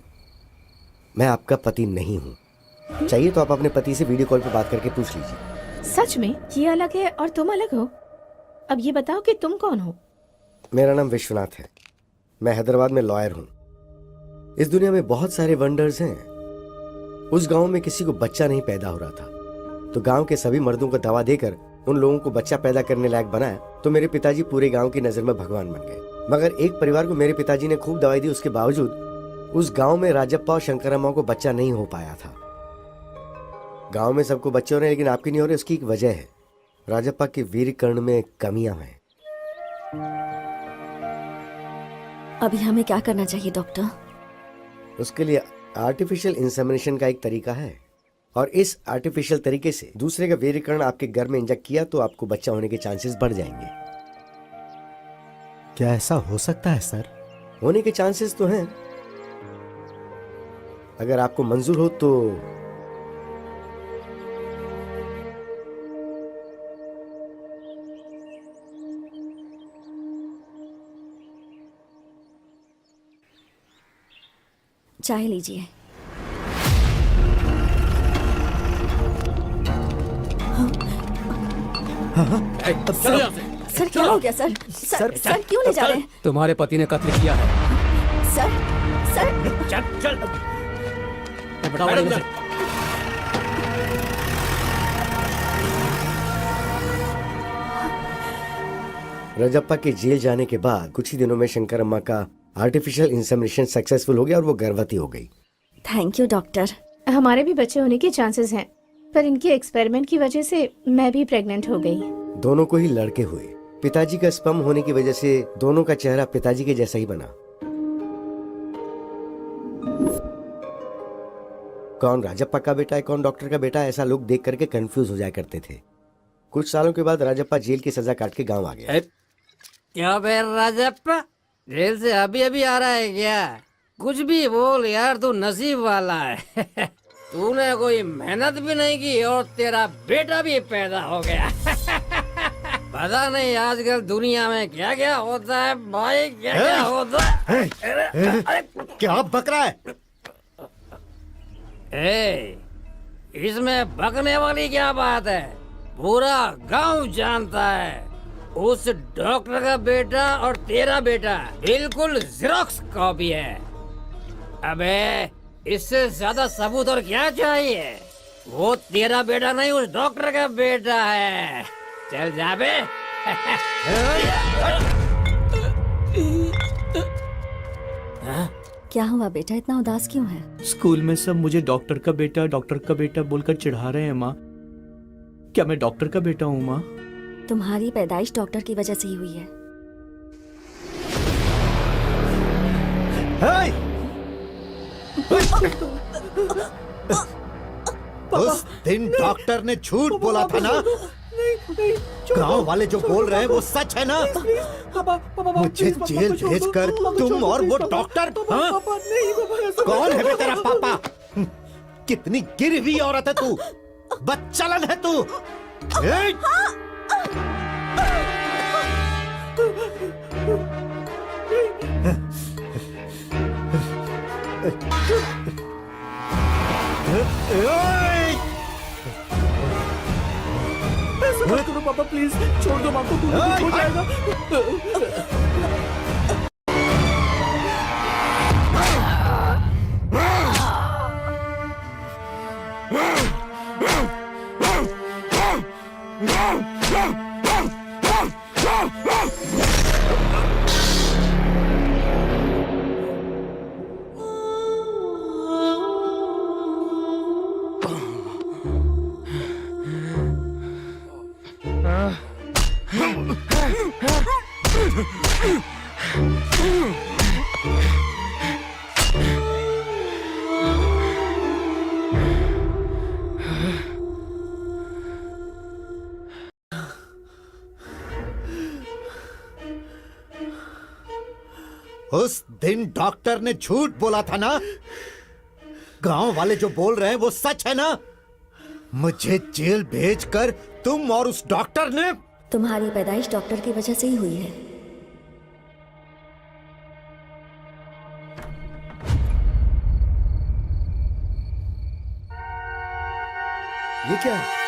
मैं आपका पति नहीं हूँ। चाहिए तो आप अपने पति से वीडियो कॉल पे बात करके पूछ लीजिए। सच में ये अलग है और तुम अलग हो? अब ये बताओ कि तुम कौन हो? मेरा नाम विश्वनाथ है। मैं हैदराबाद में लॉयर हूँ। इस दुनिया में बहुत सारे वंडर्स हैं। उस गांव में किसी को बच्चा नहीं पैदा हो रहा था, तो गांव के सभी मर्दों को दवा देकर उन लोगों को बच्चा पैदा करने लायक बनाया। तो मेरे पिताजी पूरे गांव की नजर में भगवान बन गए। मगर एक परिवार को मेरे पिताजी ने खूब दवाई दी, उसके बावजूद उस गांव में राजप्पा और शंकरम्मा को बच्चा नहीं हो पाया था। गांव में सबको बच्चे हो रहे हैं लेकिन आपके नहीं हो रहे। उसकी एक वजह है, राजप्पा के वीर कर्ण में कमियां हैं। अभी हमें क्या करना चाहिए डॉक्टर? उसके लिए आर्टिफिशियल इंसेमिनेशन का एक तरीका है, और इस आर्टिफिशियल तरीके से दूसरे का वीर्यकरण आपके घर में इंजेक्ट किया तो आपको बच्चा होने के चांसेस बढ़ जाएंगे। क्या ऐसा हो सकता है सर? होने के चांसेस तो हैं। अगर आपको मंजूर हो तो चाय लीजिए। सर क्या हो गया सर? सर क्यों ले जा रहे हैं? तुम्हारे पति ने कत्ल किया है। सर चल चल रजप्पा के जेल जाने के बाद कुछ ही दिनों में शंकरम्मा का आर्टिफिशियल इंसेमिनेशन सक्सेसफुल हो गया और वो गर्भवती हो गई। Thank you doctor. हमारे भी बच्चे होने के चांसेस हैं, पर इनके एक्सपेरिमेंट की वजह से मैं भी प्रेग्नेंट हो गई। दोनों को ही लड़के हुए। पिताजी का स्पर्म होने की वजह से दोनों का चेहरा पिताजी के जैसा ही बना। कौन राजप्पा का बेटा है, कौन डॉक्टर का बेटा है, ऐसा लोग देख करके कंफ्यूज हो जाया करते थे। कुछ सालों के बाद राजप्पा जेल की सजा काट के गांव आ गया। क्या बे राजप्पा, जेल से अभी अभी आ रहा है क्या? कुछ भी बोल यार, तू नसीब वाला है। तूने कोई मेहनत भी नहीं की और तेरा बेटा भी पैदा हो गया। पता नहीं आजकल दुनिया में क्या क्या होता है भाई, क्या क्या होता है। क्या बक रहा है? इसमें बकने वाली क्या बात है? पूरा गांव जानता है उस डॉक्टर का बेटा और तेरा बेटा बिल्कुल ज़ेरॉक्स कॉपी है। अबे इससे ज्यादा सबूत और क्या चाहिए? वो तेरा बेटा नहीं, उस डॉक्टर का बेटा है। चल जा बे। क्या हुआ बेटा, इतना उदास क्यों है? स्कूल में सब मुझे डॉक्टर का बेटा बोलकर चिढ़ा रहे हैं माँ। क्या मैं डॉक्टर का बेटा हूँ माँ? तुम्हारी पैदाइश डॉक्टर की वजह से ही हुई है। उस दिन डॉक्टर ने झूठ बोला था ना? गांव वाले जो बोल रहे हैं वो सच है ना? मुझे जेल भेजकर तुम और वो डॉक्टर, हाँ? कौन है बे तेरा पापा? कितनी गिरी हुई औरत है तू, बदचलन है तू। ऐसा मत करो पापा, प्लीज छोड़ दो माँ को, कुछ हो जाएगा। उस दिन डॉक्टर ने झूठ बोला था ना। गांव वाले जो बोल रहे हैं वो सच है ना। मुझे जेल भेजकर तुम और उस डॉक्टर ने। तुम्हारी पैदाइश डॉक्टर की वजह से ही हुई है। ये क्या है?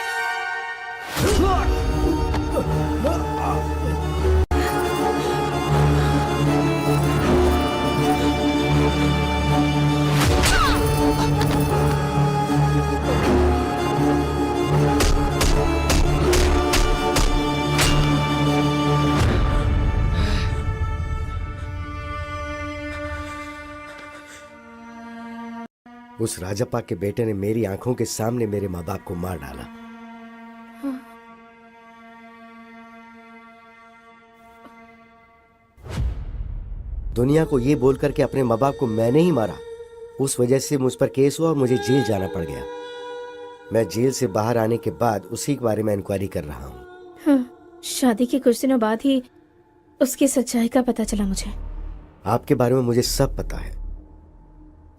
उस राजप्पा के बेटे ने मेरी आंखों के सामने मेरे माँ बाप को मार डाला। दुनिया को ये बोलकर के अपने माँ बाप को मैंने ही मारा, उस वजह से मुझ पर केस हुआ और मुझे जेल जाना पड़ गया। मैं जेल से बाहर आने के बाद उसी के बारे में इंक्वायरी कर रहा हूँ। हाँ, शादी के कुछ दिनों बाद ही उसकी सच्चाई का पता चला मुझे। आपके बारे में मुझे सब पता है।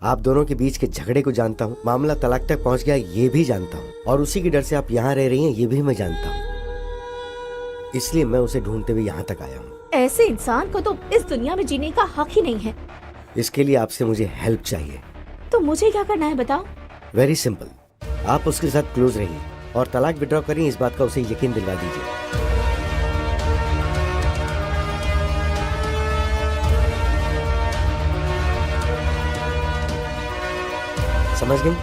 आप दोनों के बीच के झगड़े को जानता हूँ, मामला तलाक तक पहुंच गया ये भी जानता हूँ, और उसी के डर से आप यहाँ रह रही हैं ये भी मैं जानता हूँ। इसलिए मैं उसे ढूंढते हुए यहाँ तक आया हूँ। ऐसे इंसान को तो इस दुनिया में जीने का हक ही नहीं है। इसके लिए आपसे मुझे हेल्प चाहिए। तो मुझे क्या करना है बताओ? वेरी सिंपल, आप उसके साथ क्लोज रहिए और तलाक विड्रॉ करिए, इस बात का उसे यकीन दिलवा दीजिए। समझ गई?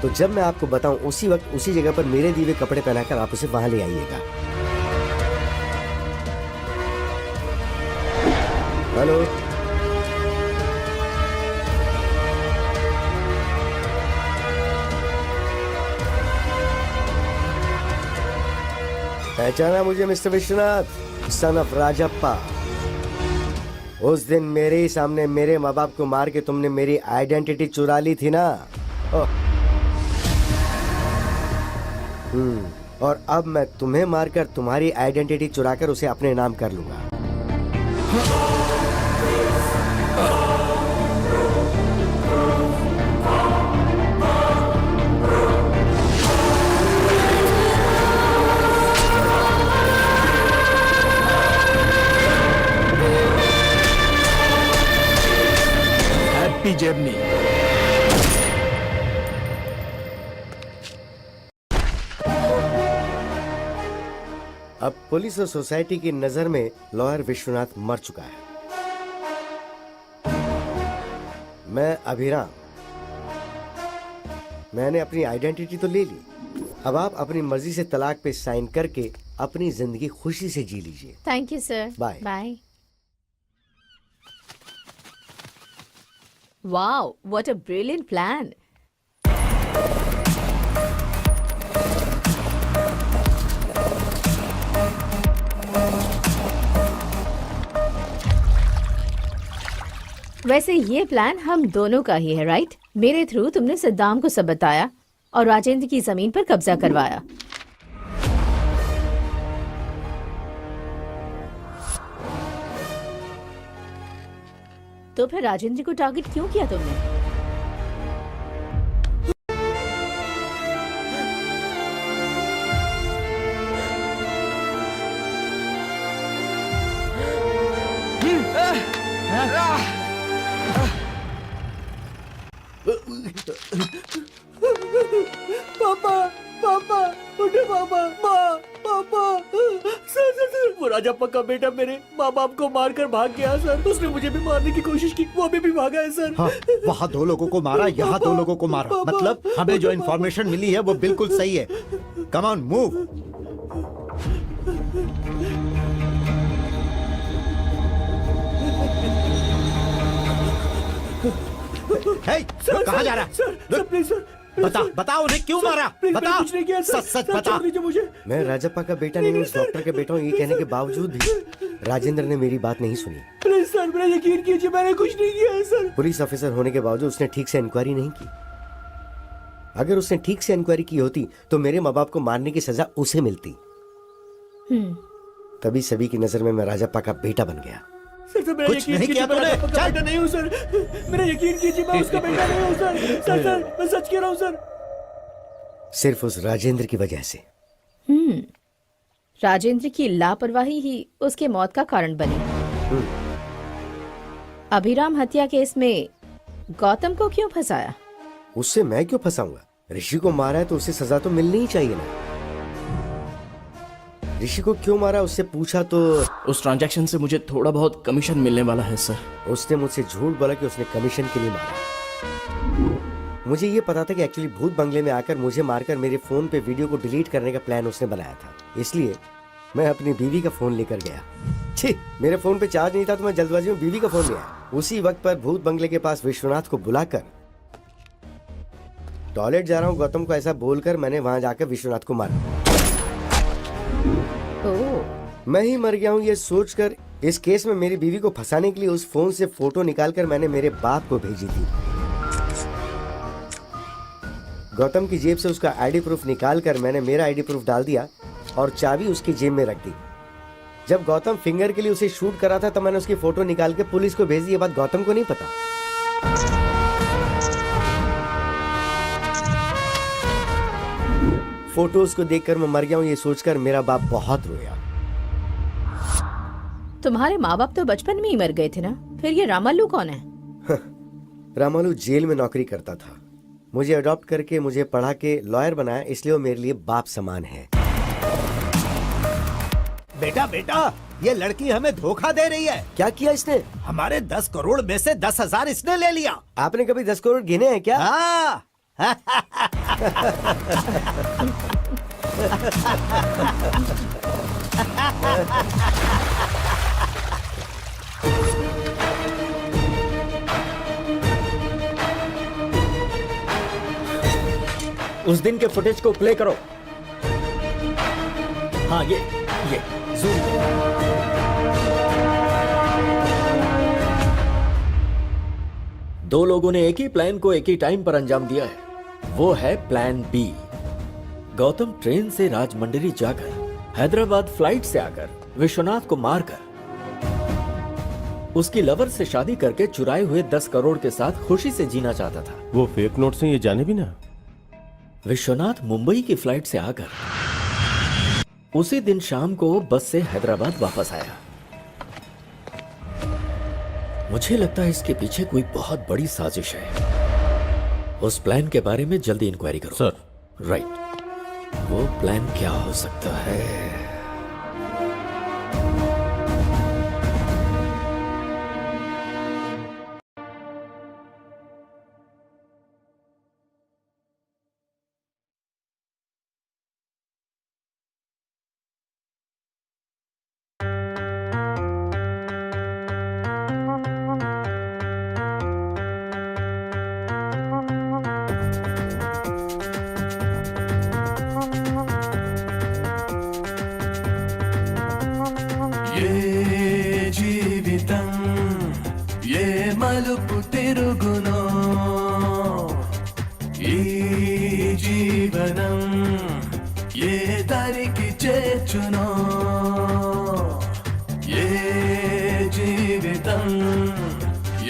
तो जब मैं आपको बताऊं उसी वक्त उसी जगह पर मेरे दिए हुए कपड़े पहनाकर आप उसे वहां ले आइएगा। हेलो, पहचाना मुझे mister Vishwanath, son of Rajappa? उस दिन मेरे ही सामने मेरे माँ बाप को मार के तुमने मेरी आइडेंटिटी चुरा ली थी ना। और अब मैं तुम्हें मारकर तुम्हारी आइडेंटिटी चुराकर उसे अपने नाम कर लूंगा। Happy journey. अब पुलिस और सोसाइटी की नजर में लॉयर विश्वनाथ मर चुका है। मैं अभिराम, मैंने अपनी आइडेंटिटी तो ले ली। अब आप अपनी मर्जी से तलाक पे साइन करके अपनी जिंदगी खुशी से जी लीजिए। Thank you sir. Bye bye. Wow, what a brilliant plan. वैसे ये प्लान हम दोनों का ही है, राइट? मेरे थ्रू तुमने सद्दाम को सब बताया और राजेंद्र की जमीन पर कब्जा करवाया। तो फिर राजेंद्र को टारगेट क्यों किया तुमने? पापा, पापा, उठे पापा, माँ, पापा। सर, वो राजप्पा का बेटा मेरे माँ बाप को मारकर भाग गया सर। उसने मुझे भी मारने की कोशिश की, वो अभी भी भागा है सर। हाँ, वहाँ 2 लोगों को मारा, यहाँ 2 लोगों को मारा। मतलब हमें जो इन्फॉर्मेशन मिली है वो बिल्कुल सही है। Come on, move. कहाँ जा रहा है? सर, प्लीज सर, बता उन्हें क्यों मारा? बता, कुछ नहीं किया सर। सच बता। मुझे। मैं राजप्पा का बेटा नहीं हूँ, उस डॉक्टर के बेटा हूँ। ये कहने के बावजूद भी राजेंद्र ने मेरी बात नहीं सुनी। प्लीज सर, मेरा यकीन कीजिए, मैंने कुछ नहीं किया है सर। पुलिस ऑफिसर होने के बावजूद उसने ठीक से इंक्वायरी नहीं की। अगर उसने ठीक से इंक्वायरी की होती तो मेरे माँ बाप को मारने की सजा उसे मिलती। तभी सभी की नजर में मैं राजप्पा का बेटा बन गया। सर मेरा कुछ यकीन नहीं कीजिए, किया मैं तूने? राघव का चल। बेटा नहीं हूँ सर, मेरा यकीन कीजिए, मैं उसका बेटा नहीं हूँ सर। सर मैं सच कह रहा हूँ सर। सिर्फ उस राजेंद्र की वजह से। राजेंद्र की लापरवाही ही उसके मौत का कारण बनी। अभिराम हत्या केस में गौतम को क्यों फंसाया? उससे मैं क्यों फंसाऊंगा? ऋषि को मारा है तो उसे सजा तो मिलनी ही चाहिए ना। ऋषि को क्यों मारा उससे पूछा तो उस ट्रांजैक्शन से मुझे थोड़ा बहुत कमीशन मिलने वाला है सर। उसने मुझसे झूठ बोला कि उसने कमीशन के लिए मारा। मुझे ये पता था कि एक्चुअली भूत बंगले में आकर मुझे मारकर मेरे फोन पे वीडियो को डिलीट करने का प्लान उसने बनाया था। इसलिए मैं अपनी बीवी का फोन लेकर गया। छी, मेरे फोन पे चार्ज नहीं था तो मैं जल्दबाजी में बीवी का फोन ले आया। उसी वक्त पर भूत बंगले के पास विश्वनाथ को बुलाकर टॉयलेट जा रहा हूँ गौतम को ऐसा बोलकर मैंने वहां जाकर विश्वनाथ को मारा। मैं ही मर गया हूँ ये सोचकर इस केस में मेरी बीवी को फंसाने के लिए उस फोन से फोटो निकालकर मैंने मेरे बाप को भेजी थी। गौतम की जेब से उसका आईडी प्रूफ निकालकर मैंने मेरा आईडी प्रूफ डाल दिया और चाबी उसकी जेब में रख दी। जब गौतम फिंगर के लिए उसे शूट करा था तब मैंने उसकी फोटो निकाल के पुलिस को भेज दी। ये बात गौतम को नहीं पता। फोटोज को देखकर मैं मर गया हूँ ये सोचकर मेरा बाप बहुत रोया। तुम्हारे माँ बाप तो बचपन में ही मर गए थे ना, फिर ये रामालू कौन है? रामालू जेल में नौकरी करता था। मुझे अडॉप्ट करके मुझे पढ़ा के लॉयर बनाया, इसलिए वो मेरे लिए बाप समान है। बेटा बेटा, ये लड़की हमें धोखा दे रही है। क्या किया इसने? हमारे 10 करोड़ में से 10,000 इसने ले लिया। आपने कभी 10 करोड़ गिने हैं क्या? हाँ। उस दिन के फुटेज को प्ले करो। हाँ ये जूम करो। दो लोगों ने एक ही प्लान को एक ही टाइम पर अंजाम दिया है, वो है प्लान बी। गौतम ट्रेन से राजमंड्री जाकर हैदराबाद फ्लाइट से आकर विश्वनाथ को मारकर उसकी लवर से शादी करके चुराए हुए 10 करोड़ के साथ खुशी से जीना चाहता था। वो फेक नोट से ये जाने भी ना। विश्वनाथ मुंबई की फ्लाइट से आकर उसी दिन शाम को बस से हैदराबाद वापस आया। मुझे लगता है इसके पीछे कोई बहुत बड़ी साजिश है। उस प्लान के बारे में जल्दी इंक्वायरी करो। सर। राइट, वो प्लान क्या हो सकता है? మలుపు తిరుగునో ఈ జీవనం ఏ దారికి చేర్చునో ఏ జీవితం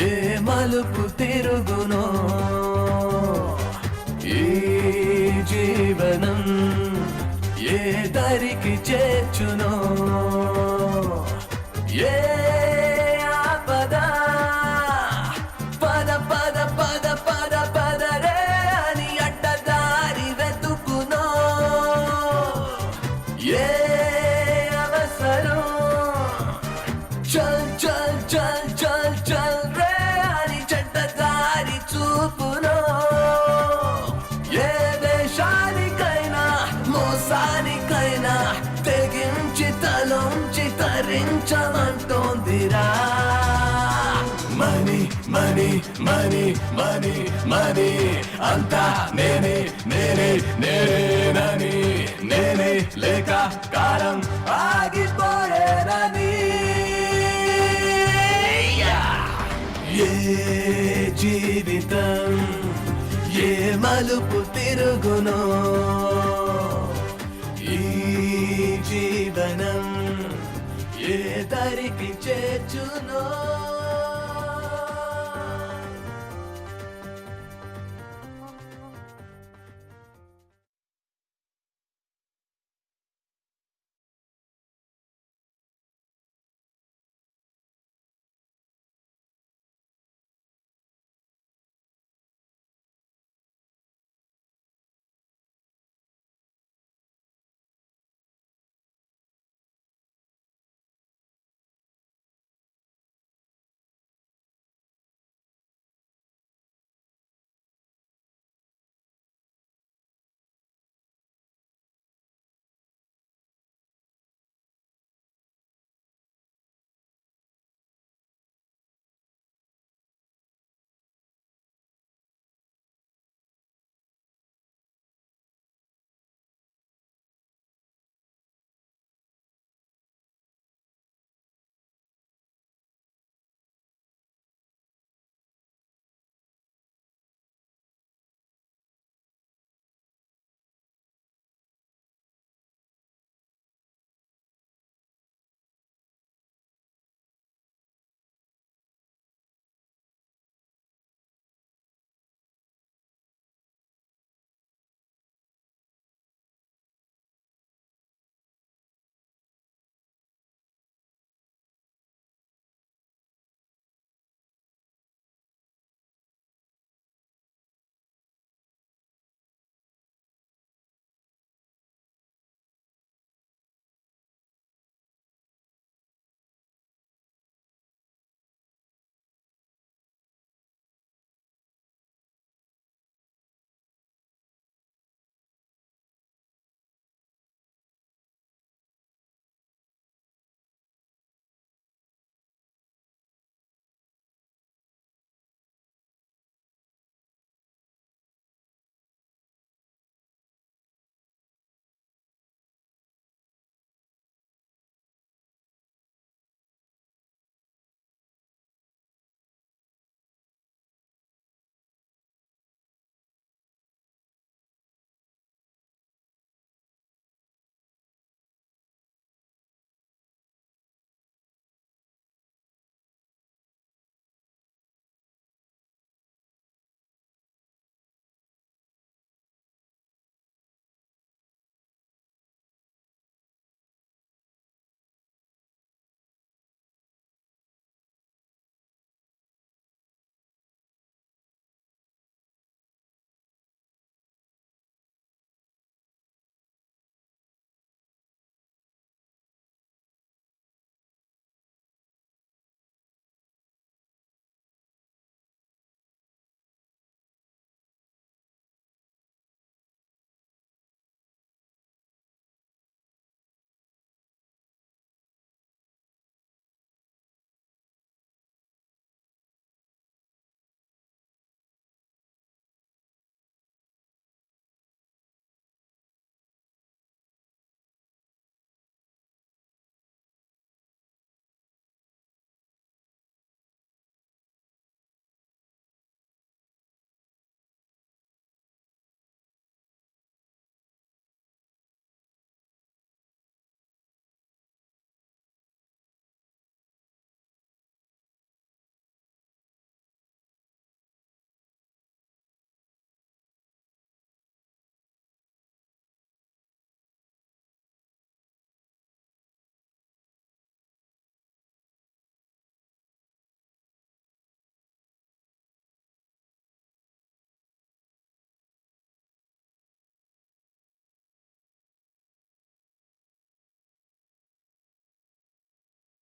ఏ మలుపు తిరుగునో ఈ జీవనం ఏ దారికి చేర్చునో ఏ తరించమంటోందిరా money money money money money అంతా నేనే నేనే నేనేనని నేనే లేక కాలం ఆగిపోయేనని ఏ జీవితం ఏ మలుపు తిరుగునో